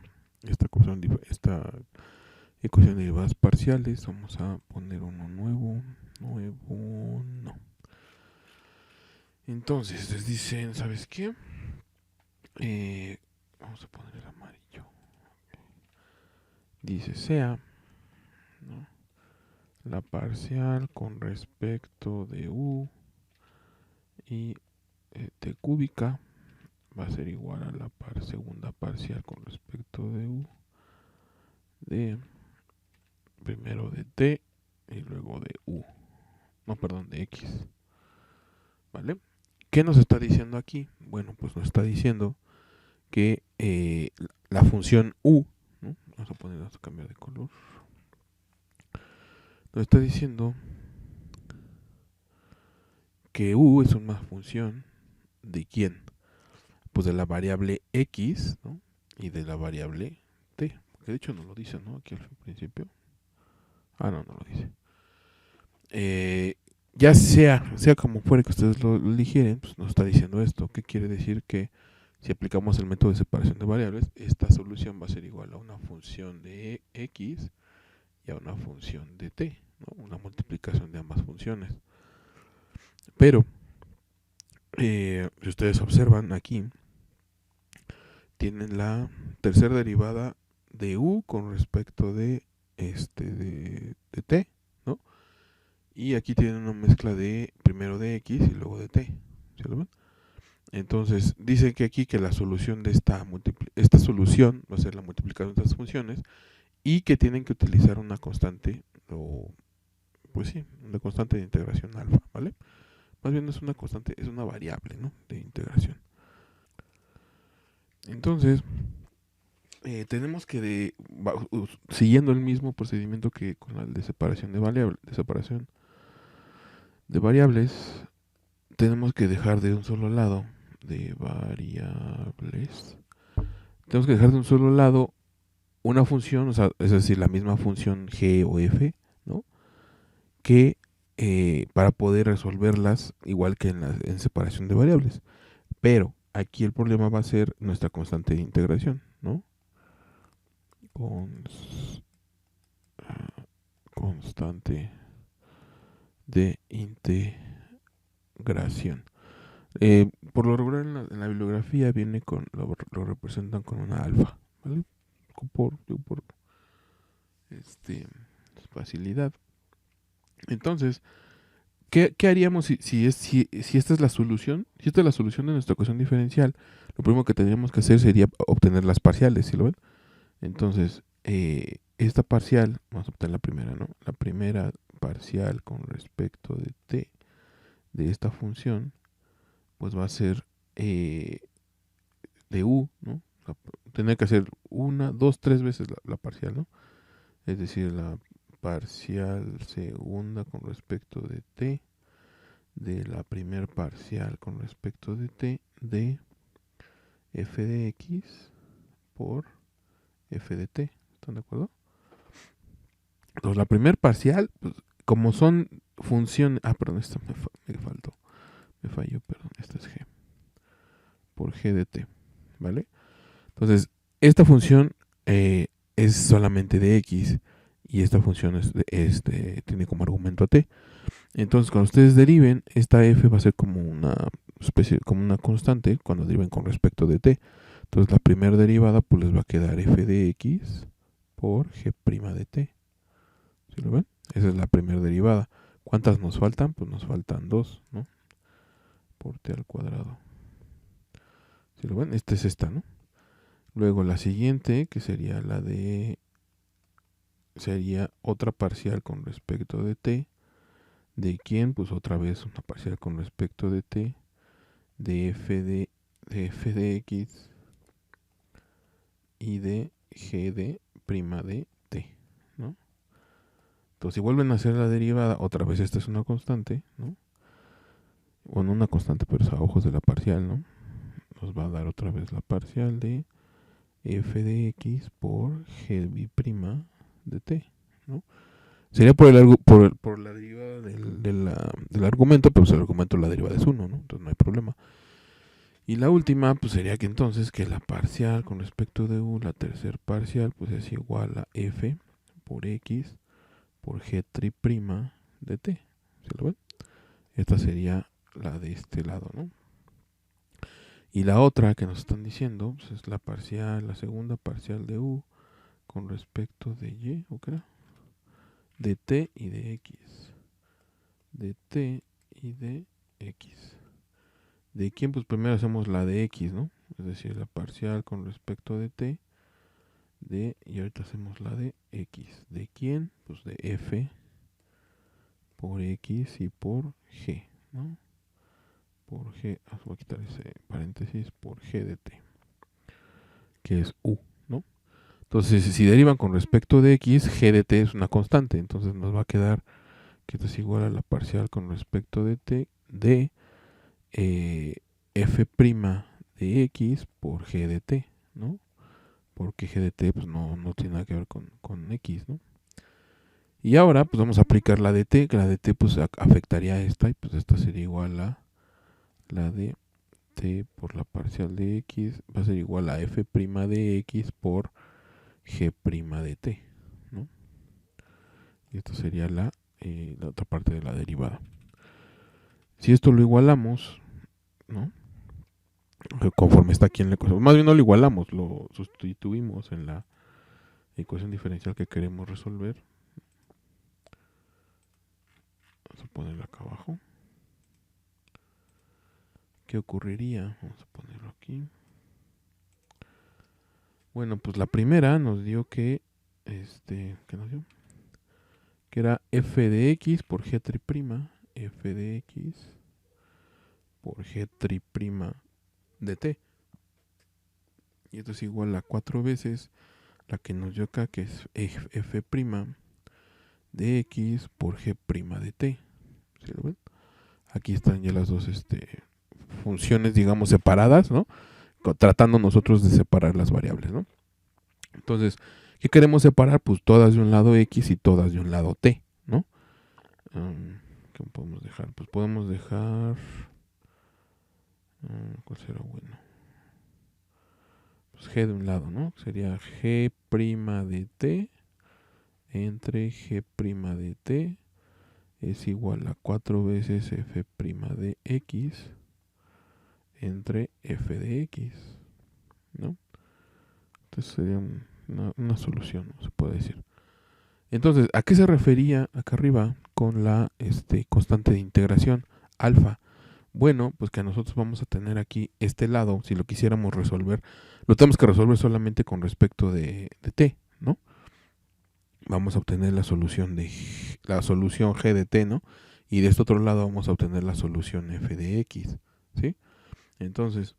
ecuación de derivadas parciales. Vamos a poner uno nuevo, no. Entonces les dicen, ¿sabes qué? Vamos a poner el amarillo. Dice sea, ¿no? La parcial con respecto de u y t cúbica va a ser igual a la segunda parcial con respecto de u de primero de t y luego de u, no, perdón, de x, ¿vale? ¿Qué nos está diciendo aquí? Bueno, pues nos está diciendo que la función u, ¿no? Vamos a cambiar de color. Nos está diciendo que u es una función de quién, pues de la variable x, ¿no? Y de la variable t, que de hecho no lo dice, ¿no? Aquí al principio. No lo dice. Ya sea como fuera que ustedes lo eligieren, pues nos está diciendo esto. ¿Qué quiere decir? Que si aplicamos el método de separación de variables, esta solución va a ser igual a una función de x y a una función de t, ¿no? Una multiplicación de ambas funciones. Pero, si ustedes observan aquí, tienen la tercera derivada de u con respecto de t, ¿no? Y aquí tienen una mezcla de primero de x y luego de t, ¿Sí lo ven? Entonces, dice que aquí que la solución de esta solución va a ser la multiplicación de estas funciones y que tienen que utilizar una constante, o pues sí, una constante de integración alfa, ¿vale? Más bien no es una constante, es una variable, ¿no? De integración. Entonces, tenemos que, siguiendo el mismo procedimiento que con el de separación de variables, tenemos que dejar de un solo lado de variables. Tenemos que dejar de un solo lado una función, o sea, es decir, la misma función g o f, ¿no? Que para poder resolverlas igual que en separación de variables. Pero aquí el problema va a ser nuestra constante de integración, ¿no? Constante de integración. Por lo regular en la bibliografía viene lo representan con una alfa, ¿vale? Por facilidad. Entonces, ¿qué haríamos si esta es la solución? Si esta es la solución de nuestra ecuación diferencial, lo primero que tendríamos que hacer sería obtener las parciales, ¿sí lo ven? Entonces, esta parcial, vamos a obtener la primera, ¿no? La primera parcial con respecto de t de esta función, pues va a ser de u, ¿no? Tener que hacer una, dos, tres veces la parcial, ¿no? Es decir, la parcial segunda con respecto de t, de la primer parcial con respecto de t, de f de x por f de t. ¿Están de acuerdo? Entonces, la primer parcial, pues, como son funciones... Ah, perdón, esta me faltó. Me falló, perdón. Esta es g. Por g de t. ¿Vale? Entonces, esta función es solamente de x y esta función tiene como argumento a t. Entonces, cuando ustedes deriven, esta f va a ser como una especie, como una constante cuando deriven con respecto de t. Entonces, la primera derivada pues les va a quedar f de x por g' de t. ¿Sí lo ven? Esa es la primera derivada. ¿Cuántas nos faltan? Pues nos faltan 2, ¿no? Por t al cuadrado. ¿Sí lo ven? Esta es esta, ¿no? Luego la siguiente, que sería la de... Sería otra parcial con respecto de t. ¿De quién? Pues otra vez una parcial con respecto de t. De f de x y de g de prima de t, ¿no? Entonces, si vuelven a hacer la derivada, otra vez esta es una constante, ¿no? Bueno, una constante, pero es a ojos de la parcial, ¿no? Nos va a dar otra vez la parcial de f de x por g' de t, ¿no? Sería por la derivada del argumento, pero pues el argumento la derivada es 1, ¿no? Entonces no hay problema. Y la última, pues sería que entonces que la parcial con respecto de u, la tercer parcial, pues es igual a f por x por g' de t. ¿Se lo ven? Esta sería la de este lado, ¿no? Y la otra que nos están diciendo pues es la parcial, la segunda parcial de u con respecto de y, ¿o qué era? De t y de x. De t y de x. ¿De quién? Pues primero hacemos la de x, ¿no? Es decir, la parcial con respecto de t, y ahorita hacemos la de x. ¿De quién? Pues de f por x y por g, ¿no? Por g, voy a quitar ese paréntesis, por g de t, que es u, ¿no? Entonces, si derivan con respecto de x, g de t es una constante, entonces nos va a quedar que esto es igual a la parcial con respecto de t de f' de x por g de t, ¿no? Porque g de t pues no tiene nada que ver con x, ¿no? Y ahora pues vamos a aplicar la de t, que la de t pues afectaría a esta, y pues esta sería igual a la de t por la parcial de x, va a ser igual a f' de x por g' de t, ¿no? Y esto sería la otra parte de la derivada. Si esto lo igualamos, ¿no? Conforme está aquí en la ecuación, más bien no lo igualamos, lo sustituimos en la ecuación diferencial que queremos resolver. Vamos a ponerla acá abajo. ¿qué ocurriría? Vamos a ponerlo aquí. Bueno, pues la primera nos dio que, ¿qué nos dio? Que era f de x por g triprima, f de x por g triprima de t. Y esto es igual a 4 veces la que nos dio acá, que es f' de x por g' de t. ¿Sí lo ven? Aquí están ya las dos funciones, digamos, separadas, ¿no? Tratando nosotros de separar las variables, ¿no? Entonces, ¿qué queremos separar? Pues todas de un lado x y todas de un lado t, ¿no? ¿Qué podemos dejar? Pues podemos dejar... ¿cuál será bueno? Pues g de un lado, ¿no? Sería g' de t entre g' de t es igual a 4 veces f' de x entre f de x, ¿no? Entonces sería una solución, ¿no? Se puede decir. Entonces, ¿a qué se refería acá arriba con la constante de integración alfa? Bueno, pues que nosotros vamos a tener aquí este lado, si lo quisiéramos resolver, lo tenemos que resolver solamente con respecto de t, ¿no? Vamos a obtener la solución g de t, ¿no? Y de este otro lado vamos a obtener la solución f de x, ¿sí? Entonces,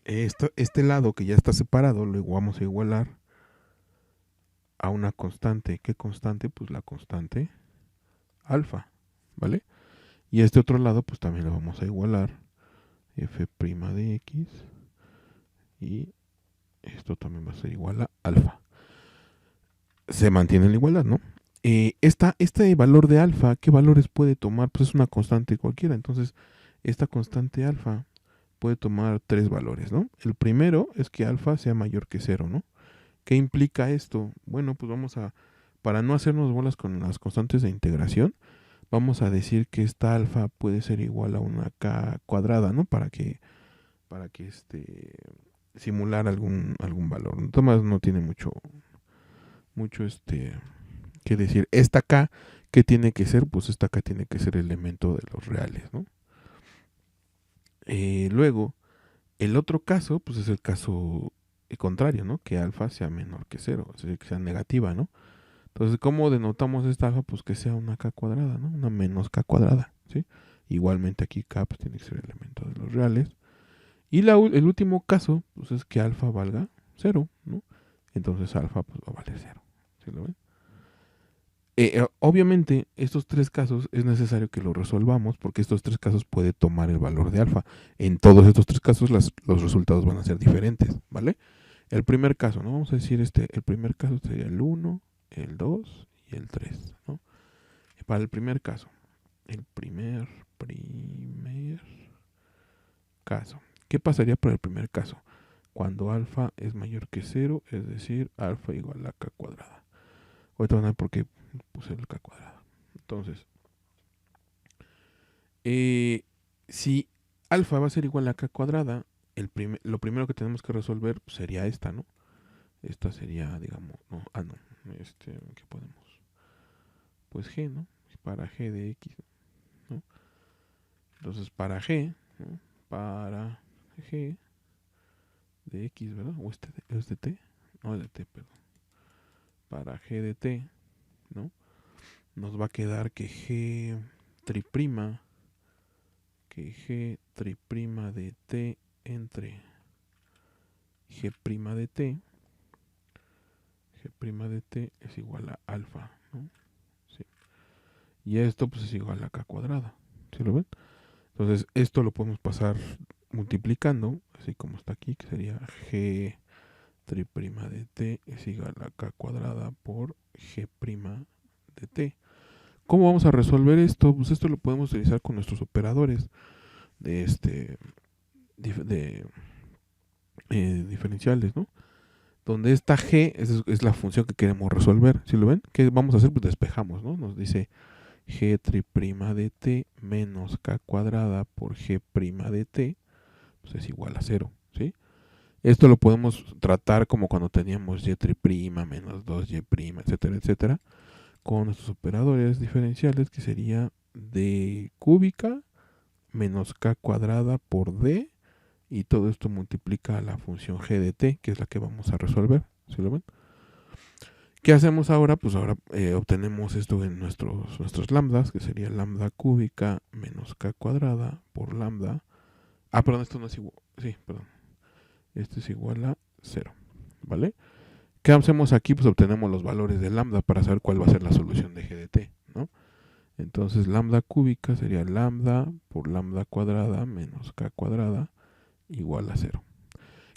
este lado que ya está separado, lo vamos a igualar a una constante. ¿Qué constante? Pues la constante alfa, ¿vale? Y este otro lado, pues también lo vamos a igualar f' de x y esto también va a ser igual a alfa. Se mantiene la igualdad, ¿no? Este valor de alfa, ¿qué valores puede tomar? Pues es una constante cualquiera. Entonces, esta constante alfa puede tomar 3 valores, ¿no? El primero es que alfa sea mayor que 0, ¿no? ¿Qué implica esto? Bueno, pues para no hacernos bolas con las constantes de integración, vamos a decir que esta alfa puede ser igual a una k cuadrada, ¿no? Para que simular algún valor. Tomás no tiene mucho que decir. Esta k, ¿qué tiene que ser? Pues esta k tiene que ser el elemento de los reales, ¿no? Luego, el otro caso, pues es el caso contrario, ¿no? Que alfa sea menor que 0, es decir, que sea negativa, ¿no? Entonces, ¿cómo denotamos esta alfa? Pues que sea una k cuadrada, ¿no? Una menos k cuadrada, ¿sí? Igualmente aquí k pues, tiene que ser el elemento de los reales. Y el último caso, pues es que alfa valga 0, ¿no? Entonces alfa pues va a valer 0, ¿sí lo ven? Obviamente, estos 3 casos es necesario que los resolvamos porque estos 3 casos puede tomar el valor de alfa. En todos estos 3 casos los resultados van a ser diferentes, ¿vale? El primer caso, ¿no? Vamos a decir el primer caso sería el 1, el 2 y el 3, ¿no? Para el primer caso, el primer caso. ¿Qué pasaría por el primer caso? Cuando alfa es mayor que 0, es decir, alfa igual a k cuadrada. Ahorita van a ver por qué puse el k cuadrada. Entonces, si alfa va a ser igual a k cuadrada, lo primero que tenemos que resolver pues, sería esta, ¿no? Esta sería, digamos, ¿qué podemos? Pues g, ¿no? Para g de x, ¿no? Entonces, para g, ¿no? Para g de x, ¿verdad? ¿O es de t? No, es de t, perdón. Para g de t, ¿no? Nos va a quedar que g triprima de t entre g' de t es igual a alfa, ¿no? Sí. Y esto pues es igual a k cuadrada, ¿sí lo ven? Entonces esto lo podemos pasar multiplicando, así como está aquí, que sería g triprima de t es igual a k cuadrada por g' de t. ¿Cómo vamos a resolver esto? Pues esto lo podemos utilizar con nuestros operadores de diferenciales, ¿no? Donde esta g es la función que queremos resolver, ¿sí lo ven? ¿Qué vamos a hacer? Pues despejamos, ¿no? Nos dice g' de t menos k cuadrada por g' de t, pues es igual a 0, ¿sí? Esto lo podemos tratar como cuando teníamos y' menos 2y', etcétera, etcétera, con nuestros operadores diferenciales, que sería d cúbica menos k cuadrada por d, y todo esto multiplica a la función g de t, que es la que vamos a resolver. ¿Sí lo ven? ¿Qué hacemos ahora? Pues ahora obtenemos esto en nuestros lambdas, que sería lambda cúbica menos k cuadrada por lambda. Ah, perdón, esto no es igual. Sí, perdón. Esto es igual a 0. ¿Vale? ¿Qué hacemos aquí? Pues obtenemos los valores de lambda para saber cuál va a ser la solución de g de t, ¿no? Entonces lambda cúbica sería lambda por lambda cuadrada menos k cuadrada igual a 0.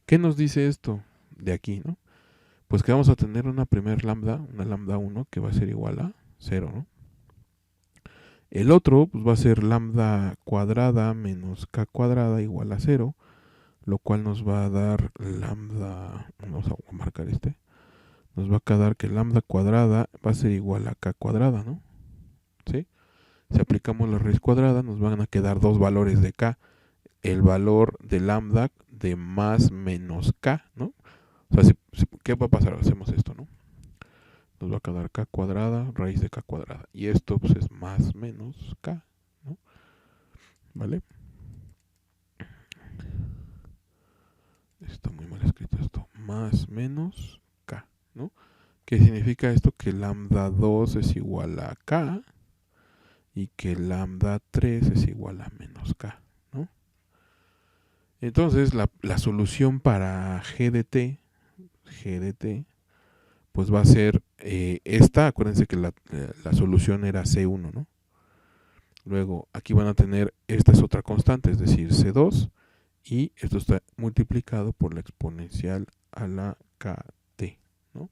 ¿Qué nos dice esto de aquí, no? Pues que vamos a tener una primer lambda, una lambda 1, que va a ser igual a 0, ¿no? El otro pues va a ser lambda cuadrada menos k cuadrada igual a 0, lo cual nos va a dar lambda, vamos a marcar nos va a quedar que lambda cuadrada va a ser igual a k cuadrada, ¿no? ¿Sí? Si aplicamos la raíz cuadrada nos van a quedar dos valores de k, el valor de lambda de más menos k, ¿no? O sea, ¿qué va a pasar? Hacemos esto, ¿no? Nos va a quedar k cuadrada, raíz de k cuadrada. Y esto pues es más menos k, ¿no? ¿Vale? Está muy mal escrito esto. Más menos k, ¿no? ¿Qué significa esto? Que lambda 2 es igual a k y que lambda 3 es igual a menos k, ¿no? Entonces la solución para g de t, pues va a ser esta. Acuérdense que la solución era C1, ¿no? Luego aquí van a tener, esta es otra constante, es decir, C2, y esto está multiplicado por la exponencial a la KT, ¿no?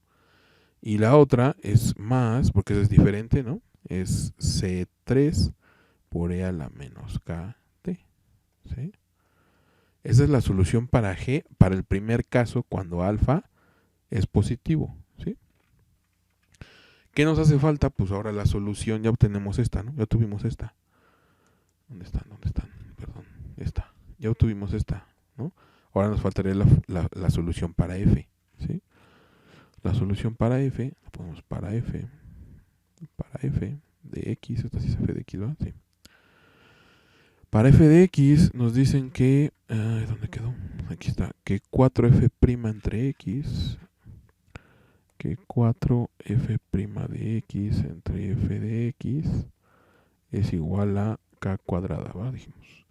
Y la otra es más, porque eso es diferente, ¿no? Es C3 por E a la menos KT, ¿sí? Esa es la solución para G, para el primer caso, cuando alfa es positivo, ¿sí? ¿Qué nos hace falta? Pues ahora la solución, ya obtenemos esta, ¿no? Ya tuvimos esta. ¿Dónde están? Perdón, esta. Ya obtuvimos esta, ¿no? Ahora nos faltaría la solución para f, ¿sí? La solución para f, la ponemos para f de x, esta sí es f de x, ¿verdad? Sí. Para f de x nos dicen que, ¿dónde quedó? Aquí está, que 4f' entre x, que 4f' de x entre f de x es igual a k cuadrada, ¿va? Dijimos.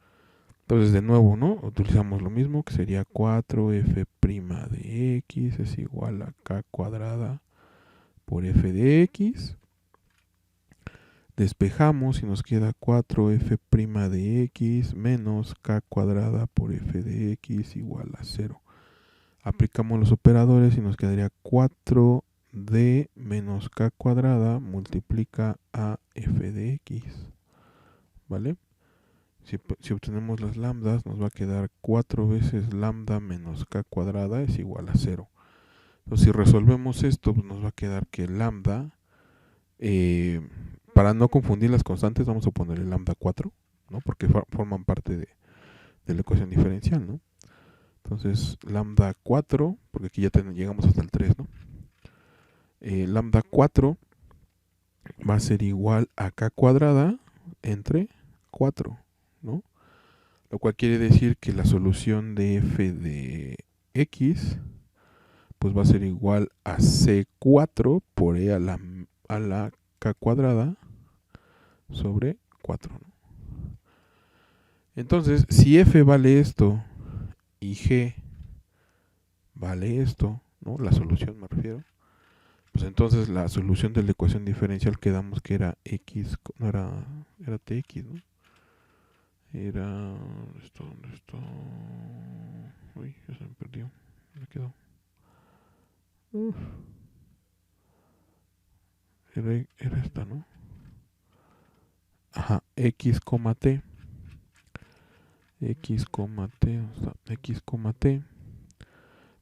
Entonces, de nuevo, ¿no? Utilizamos lo mismo, que sería 4f' de x es igual a k cuadrada por f de x. Despejamos y nos queda 4f' de x menos k cuadrada por f de x igual a 0. Aplicamos los operadores y nos quedaría 4d menos k cuadrada multiplica a f de x, ¿vale? Si obtenemos las lambdas, nos va a quedar 4 veces lambda menos k cuadrada es igual a 0. Entonces, si resolvemos esto, pues nos va a quedar que lambda, para no confundir las constantes, vamos a ponerle lambda 4, ¿no? Porque forman parte de la ecuación diferencial, ¿no? Entonces, lambda 4, porque aquí ya llegamos hasta el 3, ¿no? Lambda 4 va a ser igual a k cuadrada entre 4, ¿no? Lo cual quiere decir que la solución de f de x pues va a ser igual a c4 por e a la k cuadrada sobre 4, ¿no? Entonces, si f vale esto y g vale esto, ¿no? La solución me refiero, pues entonces la solución de la ecuación diferencial quedamos que era x, no era tx, ¿no? Era ¿dónde está? Uy, ya se me perdió. Me quedó. Era esta, ¿no? Ajá, x, t. X, t, o sea, x, t,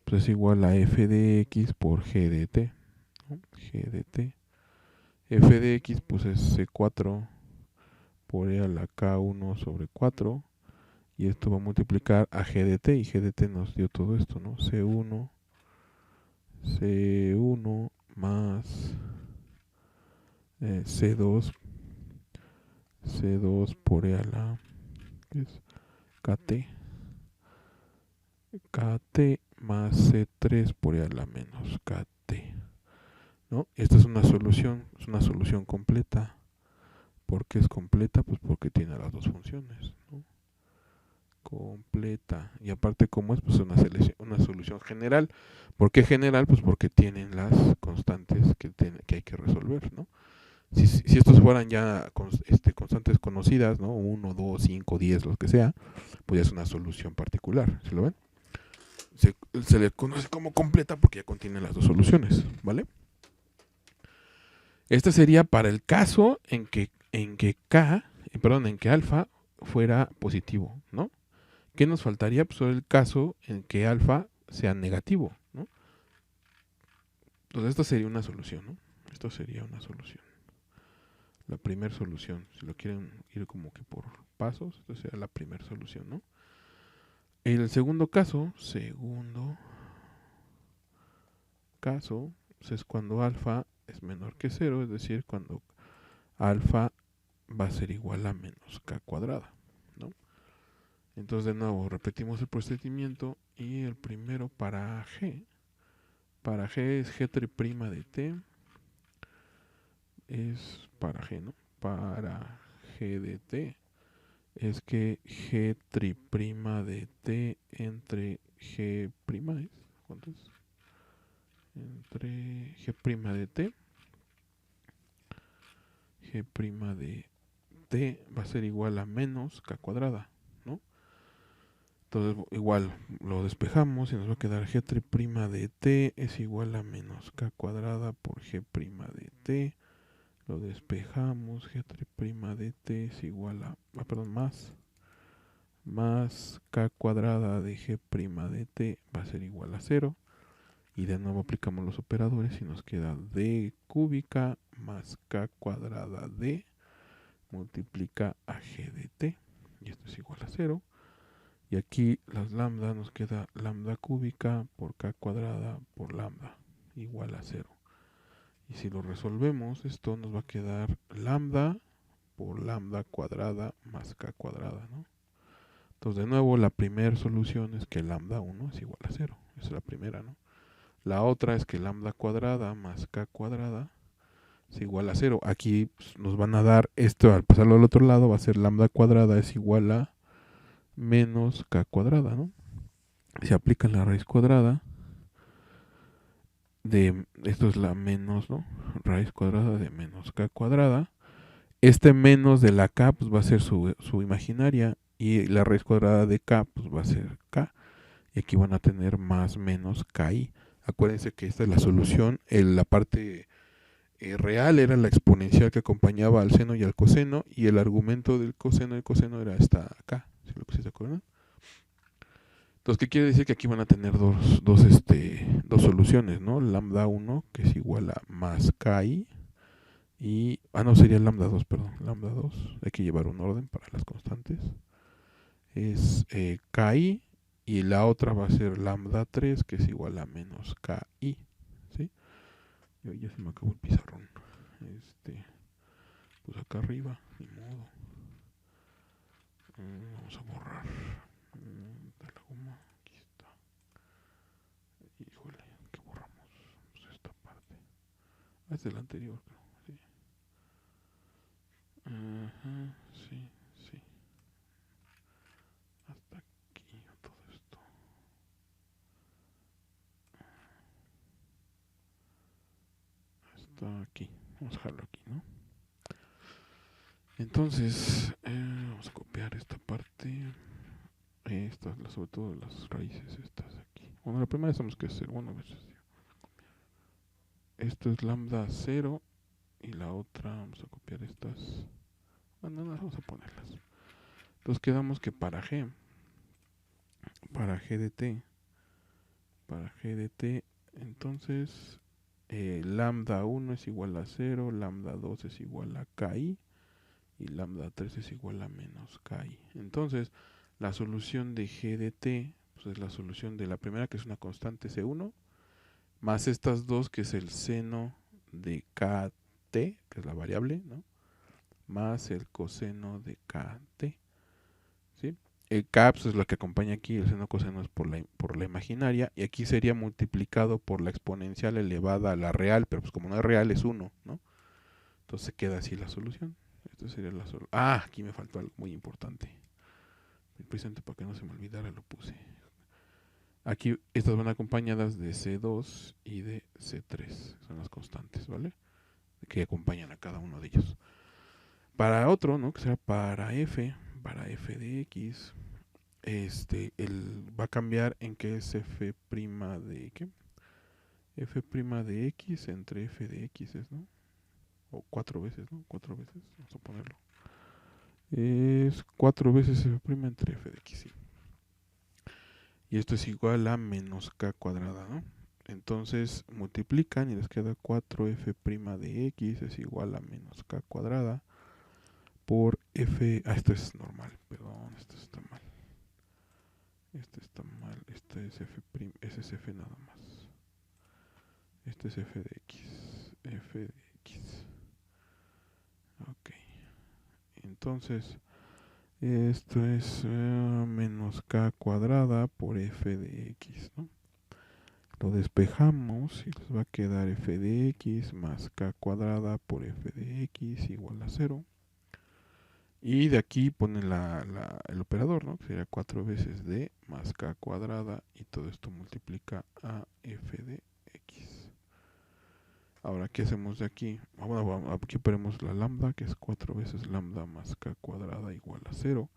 pues es igual a f de x por g de t, ¿no? G de t. F de x pues es c4 por e a la k1 sobre 4. Y esto va a multiplicar a g de t. Y g de t nos dio todo esto, ¿no? C1 más C2 por e a la que es KT más C3 por E a la menos KT, ¿no? Esta es una solución completa. ¿Por qué es completa? Pues porque tiene las dos funciones, ¿no? Completa. Y aparte, ¿cómo es? Pues una solución general. ¿Por qué general? Pues porque tienen las constantes que hay que resolver, ¿no? Si estos fueran ya constantes conocidas, ¿no? 1, 2, 5, 10, lo que sea, pues ya es una solución particular, ¿se lo ven? Se le conoce como completa porque ya contiene las dos soluciones, ¿vale? Este sería para el caso en que alfa fuera positivo, ¿no? ¿Qué nos faltaría? Pues el caso en que alfa sea negativo, ¿no? Entonces esto sería una solución, ¿no? Esto sería una solución. La primera solución, si lo quieren ir como que por pasos, esto sería la primera solución, ¿no? El segundo caso es cuando alfa es menor que 0, es decir, cuando alfa va a ser igual a menos k cuadrada, ¿no? Entonces de nuevo repetimos el procedimiento y el primero para G es G' de T, es para G, ¿no? Para G de T es que G' de T entre G', ¿cuánto es? Entre G' de T, G' de T va a ser igual a menos K cuadrada, ¿no? Entonces igual lo despejamos y nos va a quedar G' de T es igual a menos K cuadrada por G' de T. Lo despejamos, G' de T es igual a, más K cuadrada de G' de T va a ser igual a 0. Y de nuevo aplicamos los operadores y nos queda D cúbica más K cuadrada D multiplica a G de T. Y esto es igual a 0. Y aquí las lambda nos queda lambda cúbica por K cuadrada por lambda igual a 0. Y si lo resolvemos, esto nos va a quedar lambda por lambda cuadrada más K cuadrada, ¿no? Entonces de nuevo la primera solución es que lambda 1 es igual a 0. Esa es la primera, ¿no? La otra es que lambda cuadrada más K cuadrada es igual a 0. Aquí pues, nos van a dar esto, al pasarlo al otro lado va a ser lambda cuadrada es igual a menos K cuadrada, ¿no? Se aplica la raíz cuadrada de, esto es la menos, ¿no? Raíz cuadrada de menos K cuadrada. Este menos de la K pues va a ser su imaginaria y la raíz cuadrada de K pues va a ser K. Y aquí van a tener más menos KI. Acuérdense que esta es la solución, la parte real era la exponencial que acompañaba al seno y al coseno, y el argumento del coseno y el coseno era esta acá, si se acuerdan. Entonces, ¿qué quiere decir? Que aquí van a tener dos soluciones, ¿no? Lambda 1, que es igual a más KI, y, no, sería lambda 2, perdón, lambda 2, hay que llevar un orden para las constantes, es KI, y la otra va a ser lambda 3, que es igual a menos KI, ¿sí? Ya se me acabó el pizarrón. Pues acá arriba, ni modo. Vamos a borrar. La goma, aquí está. Híjole, ¿qué borramos? Pues esta parte. Es del anterior, creo. Sí. Ajá, sí, sí. Hasta aquí, todo esto. Hasta aquí. Vamos a dejarlo aquí, ¿no? Entonces, vamos a copiar esta parte. Sobre todo las raíces estas aquí. Bueno, la primera tenemos que hacer, bueno, a ver. Esto es lambda 0 y la otra, vamos a copiar estas. Bueno, no, vamos a ponerlas. Entonces quedamos que para G de T, entonces lambda 1 es igual a 0, lambda 2 es igual a KI y lambda 3 es igual a menos KI. Entonces, la solución de G de T pues es la solución de la primera, que es una constante C1, más estas dos, que es el seno de KT, que es la variable, ¿no? Más el coseno de KT. ¿sí? El caps es lo que acompaña aquí, el seno coseno es por la imaginaria, y aquí sería multiplicado por la exponencial elevada a la real, pero pues como no es real es 1, ¿no? Entonces queda así la solución. Esto sería la solución. Ah, aquí me faltó algo muy importante. Precisamente para que no se me olvidara lo puse. Aquí estas van acompañadas de C2 y de C3. Son las constantes, ¿vale? Que acompañan a cada uno de ellos. Para otro, ¿no? Que será para f de x, va a cambiar en que es f' de ¿qué? F' de x entre f de x, ¿no? O 4 veces, ¿no? 4 veces, vamos a ponerlo. Es 4 veces f' entre f de x, sí. Y esto es igual a menos k cuadrada, ¿no? Entonces multiplican y les queda 4f' de x es igual a menos k cuadrada por f... Ah, esto es normal, perdón, esto está mal. Esto está mal, esto es f', ese es f nada más. Este es f de x. Ok. Entonces, esto es menos k cuadrada por f de x, ¿no? Lo despejamos y nos va a quedar f de x más k cuadrada por f de x igual a 0. Y de aquí ponen el operador, ¿no? Que sería 4 veces d más k cuadrada y todo esto multiplica a f de x. Ahora, ¿qué hacemos de aquí? Bueno, aquí ponemos la lambda, que es 4 veces lambda más k cuadrada igual a 0.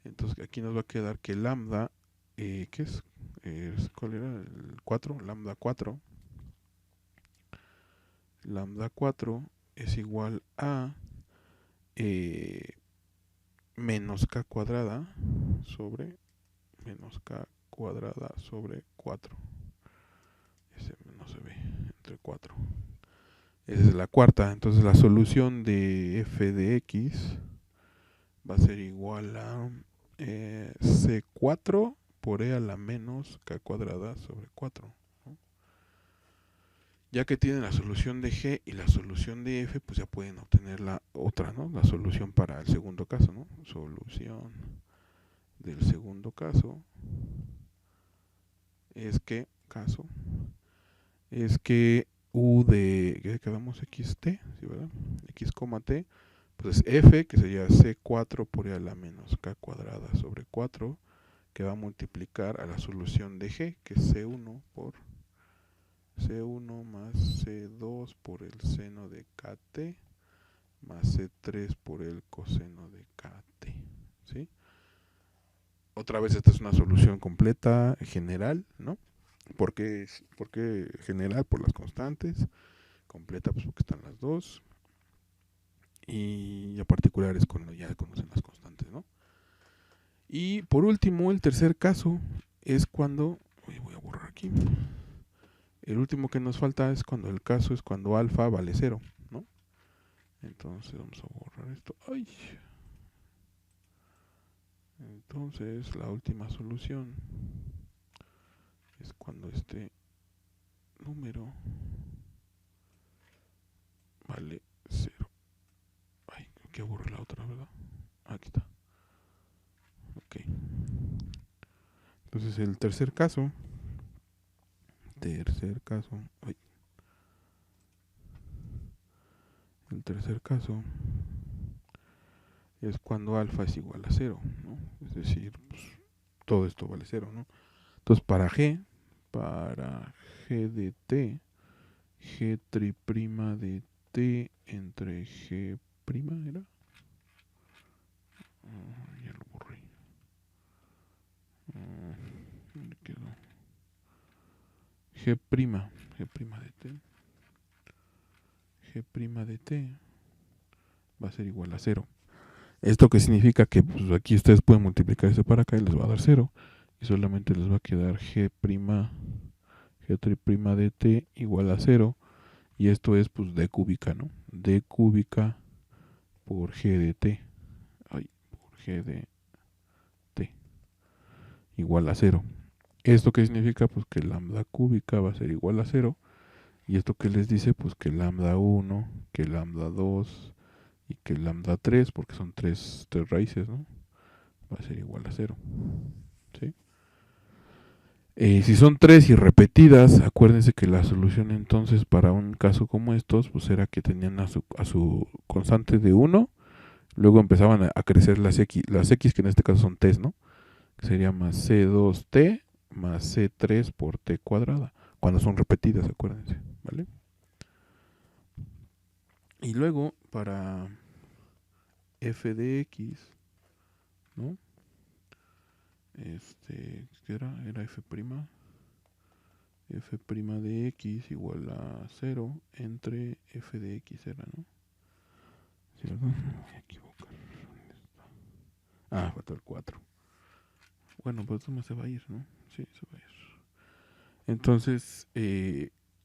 Entonces aquí nos va a quedar que lambda, ¿qué es? ¿Cuál era? El 4, lambda 4. Lambda 4 es igual a menos k cuadrada sobre menos k cuadrada sobre 4. Ese no se ve, entre 4. Esa es la cuarta. Entonces la solución de f de x va a ser igual a c4 por e a la menos k cuadrada sobre 4. ¿No? Ya que tienen la solución de g y la solución de f, pues ya pueden obtener la otra, ¿no? La solución para el segundo caso, ¿no? Solución del segundo caso es que u de, ¿qué quedamos? xt, ¿sí, verdad? X, t, pues es f, que sería c4 por e a la menos k cuadrada sobre 4, que va a multiplicar a la solución de g, que es c1 por c1 más c2 por el seno de kt más c3 por el coseno de kt, ¿sí? Otra vez esta es una solución completa general, ¿no? ¿Por qué general? Por las constantes. Completa, pues porque están las dos. Y ya particulares ya conocen las constantes, ¿no? Y por último, el tercer caso es cuando... voy a borrar aquí. El último que nos falta es cuando el caso es cuando alfa vale 0, ¿no? Entonces vamos a borrar esto. ¡Ay! Entonces la última solución es cuando este número vale 0. Ay, creo que borré la otra, ¿verdad? Aquí está. Ok. Entonces el tercer caso. Ay. El tercer caso es cuando alfa es igual a 0, ¿no? Es decir, pues, todo esto vale 0, ¿no? Entonces para G de T, G triprima de T entre G prima, ¿era? Ya lo borré. ¿Dónde quedó? G prima de T. G' de T va a ser igual a 0. Esto que significa que pues, aquí ustedes pueden multiplicar esto para acá y les va a dar 0. Y solamente les va a quedar G' de T igual a 0. Y esto es pues D cúbica, ¿no? D cúbica por G de T. Ay, por G de T igual a 0. ¿Esto qué significa? Pues que lambda cúbica va a ser igual a 0. Y esto que les dice, pues que lambda 1, que lambda 2 y que lambda 3, porque son tres raíces, ¿no? va a ser igual a 0. ¿Sí? Si son 3 y repetidas, acuérdense que la solución entonces para un caso como estos, pues era que tenían a su constante de 1, luego empezaban a crecer las x que en este caso son t, ¿no? Que sería más c2t más c3 por t cuadrada, cuando son repetidas, acuérdense, ¿vale? Y luego para f de x, ¿no? ¿Qué era? Era f'. F' de x igual a 0 entre f de x era, ¿no? ¿Cierto? Me voy a equivocar. ¿Dónde está? Ah, falta el 4. Bueno, pues esto se va a ir, ¿no? Sí, se va a ir. Entonces,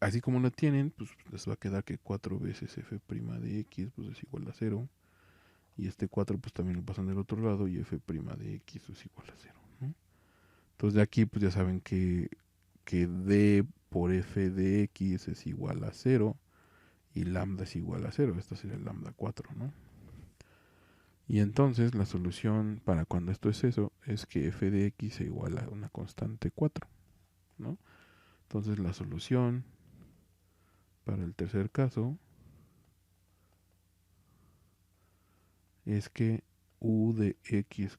así como lo tienen, pues les va a quedar que 4 veces f' de x pues es igual a 0. Y este 4 pues también lo pasan del otro lado y f' de x es igual a 0, ¿no? Entonces de aquí pues ya saben que d por f de x es igual a 0 y lambda es igual a 0. Esta sería el lambda 4, ¿no? Y entonces la solución para cuando esto es eso es que f de x se iguala a una constante 4, ¿no? Entonces la solución para el tercer caso es que u de x,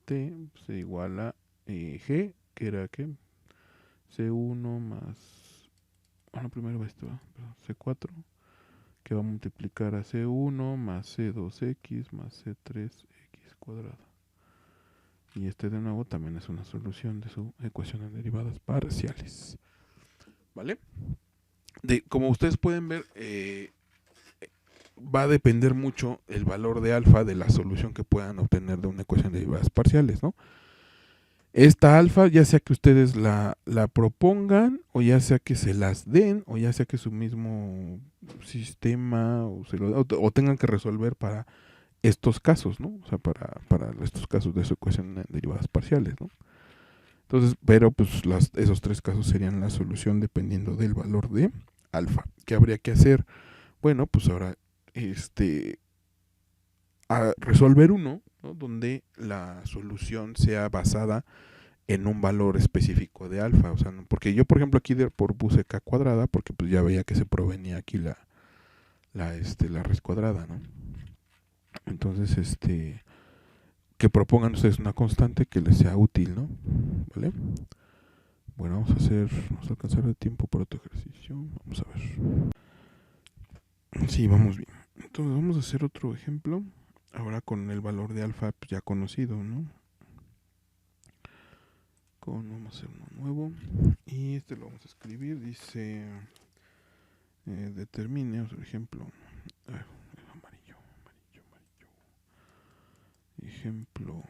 t se iguala a g, que era que c1 más, bueno, primero va esto, c4, que va a multiplicar a c1 más c2x más c3x cuadrada. Y este de nuevo también es una solución de su ecuación de derivadas parciales. ¿Vale? Como ustedes pueden ver, va a depender mucho el valor de alfa de la solución que puedan obtener de una ecuación de derivadas parciales, ¿no? Esta alfa, ya sea que ustedes la propongan, o ya sea que se las den, o ya sea que su mismo sistema o tengan que resolver para estos casos, ¿no? O sea, para estos casos de su ecuación de derivadas parciales, ¿no? Entonces, pero pues esos tres casos serían la solución dependiendo del valor de alfa. ¿Qué habría que hacer? Bueno, pues ahora a resolver uno, ¿no? Donde la solución sea basada en un valor específico de alfa, o sea, ¿no? Porque yo por ejemplo aquí puse k cuadrada porque pues ya veía que se provenía aquí la raíz cuadrada, ¿no? Entonces que propongan ustedes una constante que les sea útil, ¿no? ¿Vale? Bueno, vamos a alcanzar el tiempo para otro ejercicio, vamos a ver. Sí, vamos bien. Entonces vamos a hacer otro ejemplo, ahora con el valor de alfa pues, ya conocido, ¿no? Vamos a hacer uno nuevo y lo vamos a escribir, dice determine, por ejemplo, amarillo, ejemplo,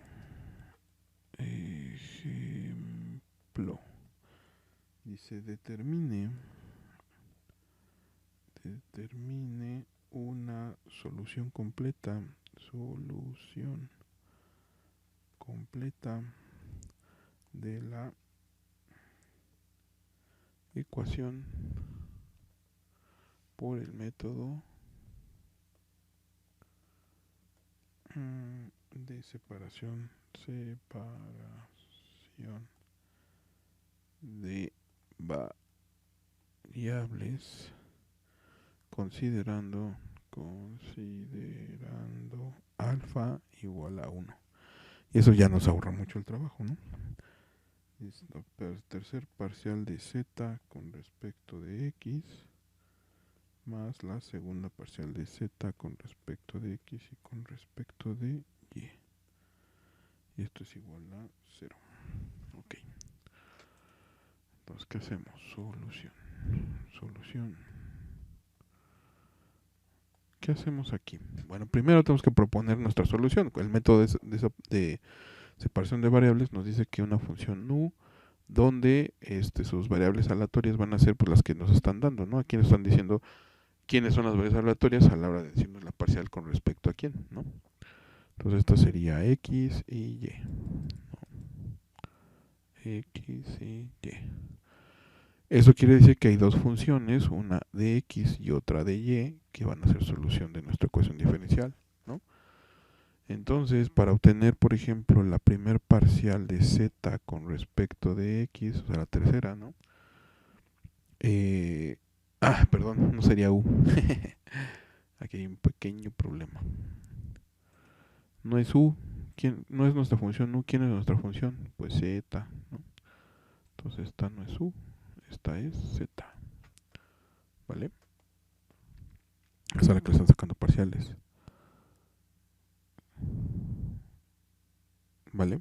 dice determine una solución completa de la ecuación por el método de separación de variables considerando alfa igual a 1. Y eso ya nos ahorra mucho el trabajo, ¿no? Tercer parcial de z con respecto de x más la segunda parcial de z con respecto de x y con respecto de y. Y esto es igual a 0. Ok. Entonces, ¿qué hacemos? Solución. ¿Qué hacemos aquí? Bueno, primero tenemos que proponer nuestra solución. El método de separación de variables nos dice que una función nu donde sus variables aleatorias van a ser pues, las que nos están dando, ¿no? Aquí nos están diciendo quiénes son las variables aleatorias a la hora de decirnos la parcial con respecto a quién, ¿no? Entonces esto sería x y y, ¿no? X y y. Eso quiere decir que hay dos funciones, una de x y otra de y, que van a ser solución de nuestra ecuación diferencial, ¿no? Entonces, para obtener, por ejemplo, la primer parcial de z con respecto de x, o sea, la tercera, ¿no? Perdón, no sería u. Aquí hay un pequeño problema. No es u. No es nuestra función u. ¿Quién es nuestra función? Pues z, ¿no? Entonces esta no es u, esta es z. ¿Vale? Esa es la que le están sacando parciales. ¿Vale?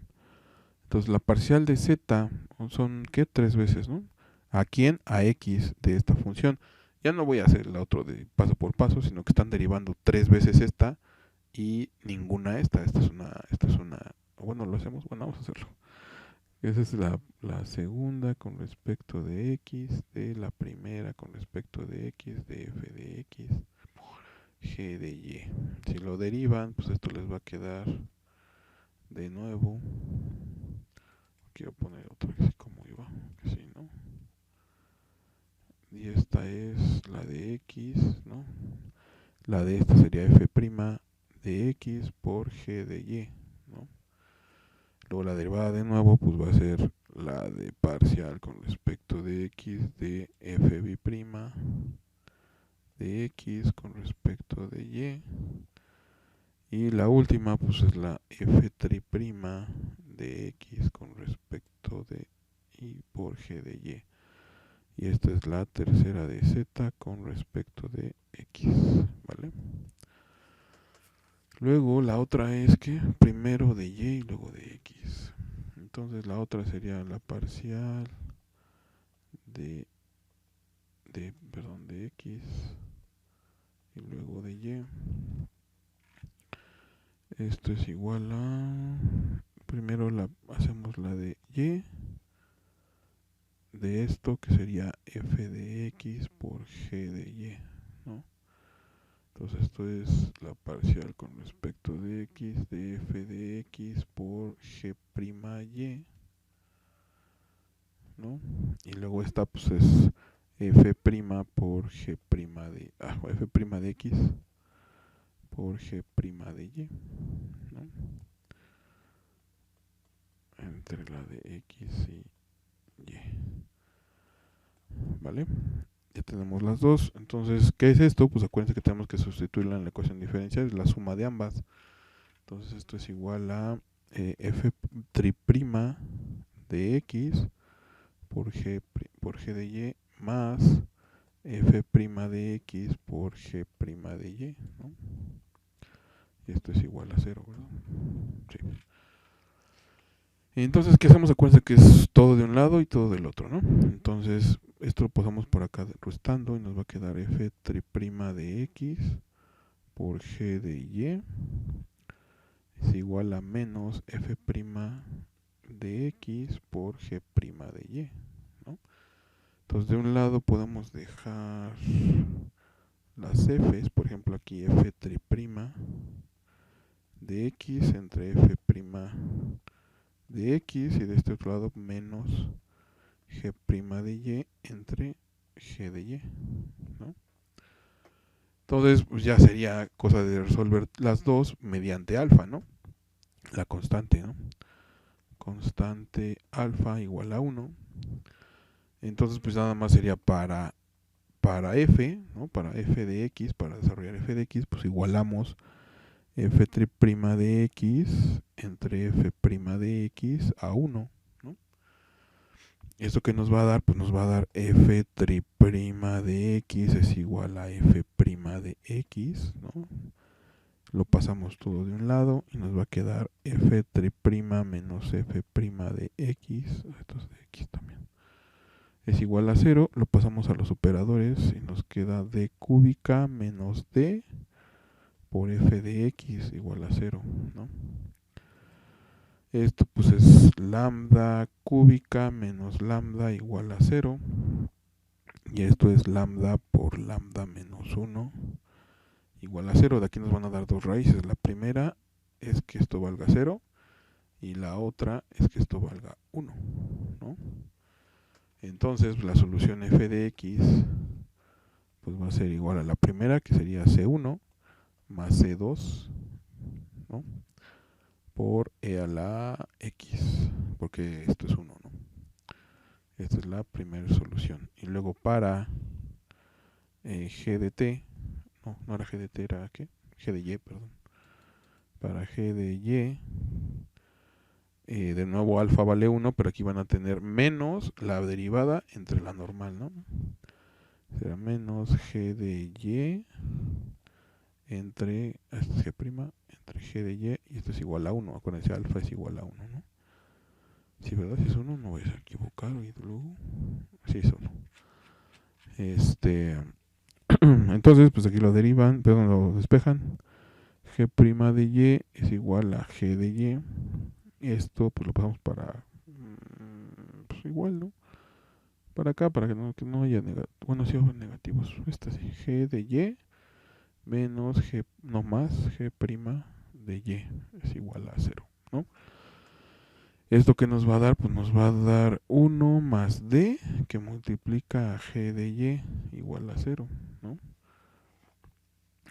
Entonces la parcial de z son, ¿qué? 3 veces, ¿no? ¿A quién? A x de esta función. Ya no voy a hacer la otra de paso por paso, sino que están derivando 3 veces esta y ninguna esta. Esta es una, bueno, lo hacemos, bueno, vamos a hacerlo. Esa es la segunda con respecto de x, de la primera con respecto de x, de f de x, g de y. Si lo derivan, pues esto les va a quedar de nuevo. Quiero poner otra vez como iba, que sí, ¿no? Y esta es la de x, ¿no? La de esta sería f' de x por g de y, ¿no? Luego la derivada de nuevo, pues va a ser la de parcial con respecto de x de f b' de x con respecto de y. Y la última, pues es la f' de x con respecto de y por g de y. Y esta es la tercera de z con respecto de x, ¿vale? Luego la otra es que primero de y y luego de x. Entonces la otra sería la parcial de x y luego de y. Esto es igual a, primero hacemos la de y, de esto que sería f de x por g de y, ¿no? Entonces esto es la parcial con respecto de x de f de x por g' y, ¿no? Y luego esta pues es f' por g' de f' de x por g' de y, ¿no? Entre la de x y y, ¿vale? Ya tenemos las dos. Entonces, ¿qué es esto? Pues acuérdense que tenemos que sustituirla en la ecuación diferencial, es la suma de ambas. Entonces esto es igual a f' de x por g de y más f' de x por g' de y, ¿no? Y esto es igual a 0, ¿verdad? Sí. Entonces, ¿qué hacemos? Acuérdense que es todo de un lado y todo del otro, ¿no? Entonces, esto lo pasamos por acá restando y nos va a quedar f' de x por g de y es igual a menos f' de x por g' de y, ¿no? Entonces, de un lado podemos dejar las f's, por ejemplo aquí f' de x entre f' de x y de este otro lado menos g' de y entre g de y, ¿no? Entonces pues ya sería cosa de resolver las dos mediante alfa, ¿no? La constante, ¿no? Constante alfa igual a 1. Entonces pues nada más sería para f, ¿no? Para f de x, para desarrollar f de x, pues igualamos f' de x entre f' de x a 1, ¿no? ¿Esto que nos va a dar? Pues nos va a dar f' de x es igual a f' de x, ¿no? Lo pasamos todo de un lado y nos va a quedar f' menos f' de x, esto es de x también, es igual a 0, lo pasamos a los operadores y nos queda d cúbica menos d por f de x igual a 0, ¿no? Esto pues es lambda cúbica menos lambda igual a 0. Y esto es lambda por lambda menos 1 igual a 0. De aquí nos van a dar dos raíces. La primera es que esto valga 0 y la otra es que esto valga 1, ¿no? Entonces la solución f de x pues va a ser igual a la primera, que sería c1 más c2, ¿no? por e a la x, porque esto es 1, ¿no? Esta es la primera solución. Y luego para g de t, no era g de t, era ¿qué? G de y, perdón. Para g de y, de nuevo alfa vale 1, pero aquí van a tener menos la derivada entre la normal, ¿no? Será menos g de y entre, esto es g', entre g de y esto es igual a 1. Acuérdense, alfa es igual a 1, ¿no? Si ¿verdad? Si es 1, no voy a equivocar. Y luego, sí es 1. Entonces, pues aquí lo derivan, perdón, lo despejan. G' de y es igual a g de y. Esto, pues lo pasamos para, pues igual, ¿no? Para acá, para que no haya negativos. Bueno, sí, negativos. Esta sí, g de y menos g, no más, g' de y es igual a 0, ¿no? Esto que nos va a dar, pues nos va a dar 1 más d que multiplica a g de y igual a 0, ¿no?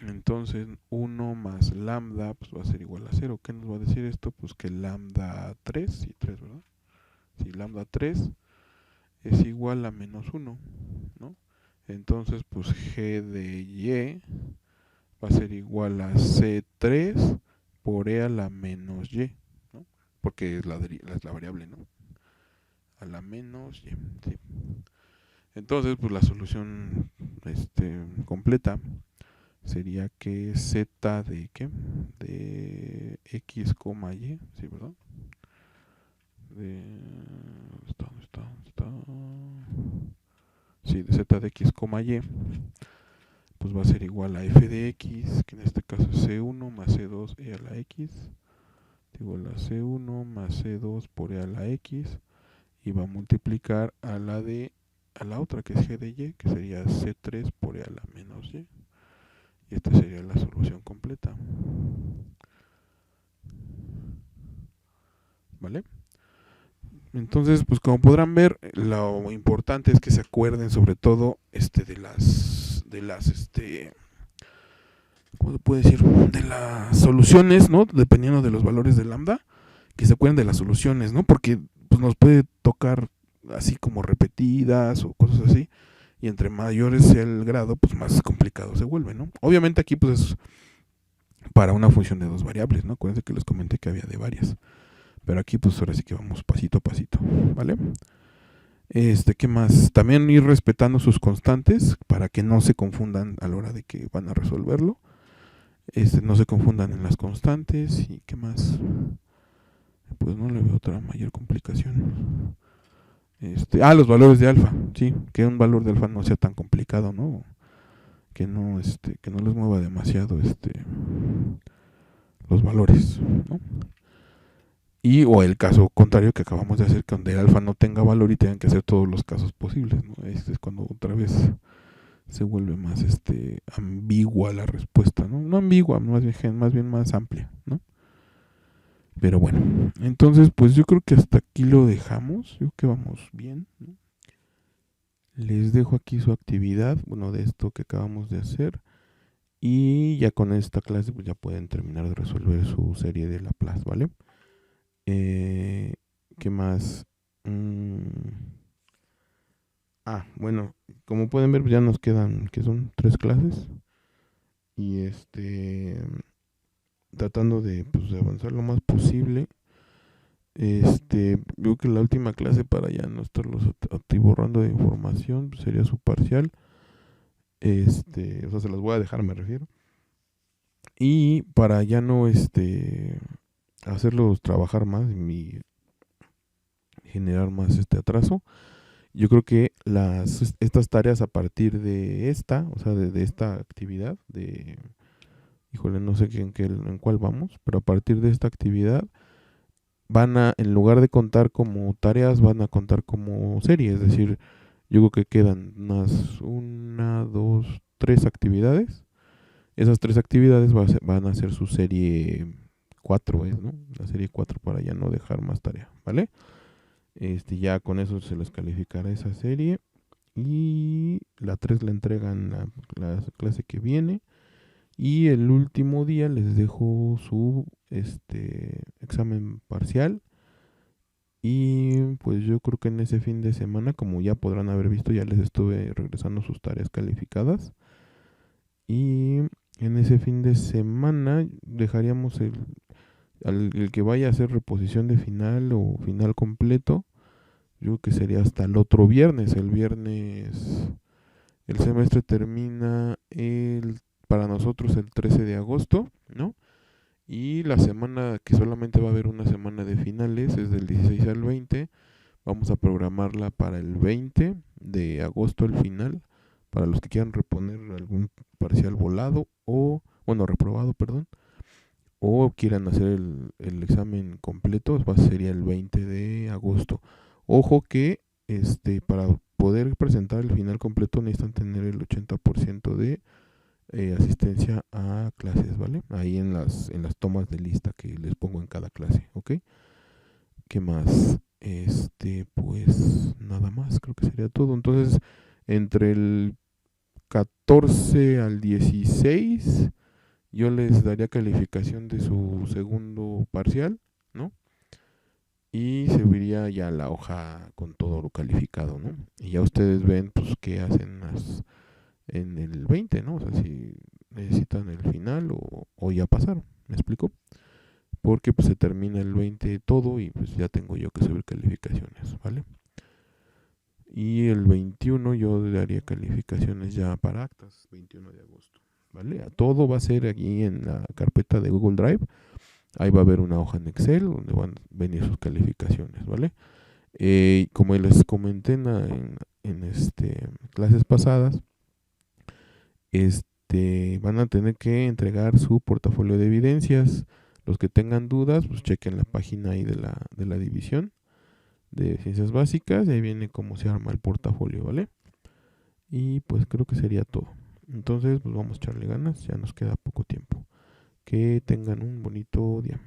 Entonces 1 más lambda pues va a ser igual a 0. ¿Qué nos va a decir esto? Pues que lambda 3, sí, 3, ¿verdad? Sí, lambda 3 es igual a menos 1, ¿no? Entonces pues g de y va a ser igual a c3 por e a la menos y, ¿no? Porque es la variable, ¿no? A la menos y, ¿sí? Entonces pues la solución completa sería que z de ¿qué? De x, y, ¿sí, verdad? ¿Dónde está? Sí, de z de x, y, pues va a ser igual a f de x, que en este caso es c1 más c2 e a la x, igual a c1 más c2 por e a la x, y va a multiplicar a la otra que es g de y, que sería c3 por e a la menos y. Y esta sería la solución completa. ¿Vale? Entonces, pues como podrán ver, lo importante es que se acuerden sobre todo ¿cómo se puede decir? De las soluciones, ¿no? Dependiendo de los valores de lambda, que se acuerden de las soluciones, ¿no? Porque pues, nos puede tocar así como repetidas o cosas así, y entre mayores sea el grado, pues más complicado se vuelve, ¿no? Obviamente aquí pues es para una función de dos variables, ¿no? Acuérdense que les comenté que había de varias. Pero aquí pues ahora sí que vamos pasito a pasito, ¿vale? ¿Qué más? También ir respetando sus constantes para que no se confundan a la hora de que van a resolverlo. No se confundan en las constantes. ¿Y qué más? Pues no le veo otra mayor complicación. Los valores de alfa, sí, que un valor de alfa no sea tan complicado, ¿no? Que no les mueva demasiado los valores, ¿no? O el caso contrario que acabamos de hacer, que donde el alfa no tenga valor y tengan que hacer todos los casos posibles, ¿no? Es cuando otra vez se vuelve más ambigua la respuesta, ¿no? No ambigua, más bien más amplia, ¿no? Pero bueno, entonces pues yo creo que hasta aquí lo dejamos, yo creo que vamos bien, ¿no? Les dejo aquí su actividad, bueno, de esto que acabamos de hacer, y ya con esta clase pues ya pueden terminar de resolver su serie de Laplace, ¿vale? ¿Qué más? Bueno, como pueden ver, ya nos quedan, que son 3 clases. Y tratando pues, de avanzar lo más posible. Veo que la última clase para ya no estarlos atiborrando de información pues, sería su parcial. O sea, se las voy a dejar, me refiero. Y para ya no hacerlos trabajar más y generar más atraso, yo creo que estas tareas a partir de esta, o sea, de esta actividad, híjole, no sé en cuál vamos, pero a partir de esta actividad en lugar de contar como tareas, van a contar como serie, es decir, yo creo que quedan una, dos, 3 actividades. Esas 3 actividades van a ser su serie 4, ¿no? La serie 4 para ya no dejar más tarea, ¿vale? Ya con eso se les calificará esa serie. Y la 3 la entregan la clase que viene. Y el último día les dejo su examen parcial. Y pues yo creo que en ese fin de semana, como ya podrán haber visto, ya les estuve regresando sus tareas calificadas. Y en ese fin de semana dejaríamos el que vaya a hacer reposición de final o final completo. Yo creo que sería hasta el otro viernes. El viernes el semestre termina para nosotros el 13 de agosto, ¿no? Y la semana que solamente va a haber una semana de finales es del 16 al 20. Vamos a programarla para el 20 de agosto el final, para los que quieran reponer algún parcial volado o, bueno, reprobado, perdón, o quieran hacer el examen completo, sería el 20 de agosto. Ojo que para poder presentar el final completo necesitan tener el 80% de asistencia a clases, ¿vale? Ahí en las tomas de lista que les pongo en cada clase, ¿ok? ¿Qué más? Pues nada más, creo que sería todo. Entonces, entre el 14 al 16, yo les daría calificación de su segundo parcial, ¿no? Y subiría ya la hoja con todo lo calificado, ¿no? Y ya ustedes ven, pues, qué hacen en el 20, ¿no? O sea, si necesitan el final o ya pasaron, ¿me explico? Porque pues se termina el 20 todo y pues ya tengo yo que subir calificaciones, ¿vale? Y el 21 yo daría calificaciones ya para actas, 21 de agosto, ¿vale? Todo va a ser aquí en la carpeta de Google Drive. Ahí va a haber una hoja en Excel donde van a venir sus calificaciones, ¿vale? Como les comenté en clases pasadas, van a tener que entregar su portafolio de evidencias. Los que tengan dudas, pues chequen la página ahí de la división de ciencias básicas y ahí viene cómo se arma el portafolio, ¿vale? Y pues creo que sería todo. Entonces, pues vamos a echarle ganas, ya nos queda poco tiempo. Que tengan un bonito día.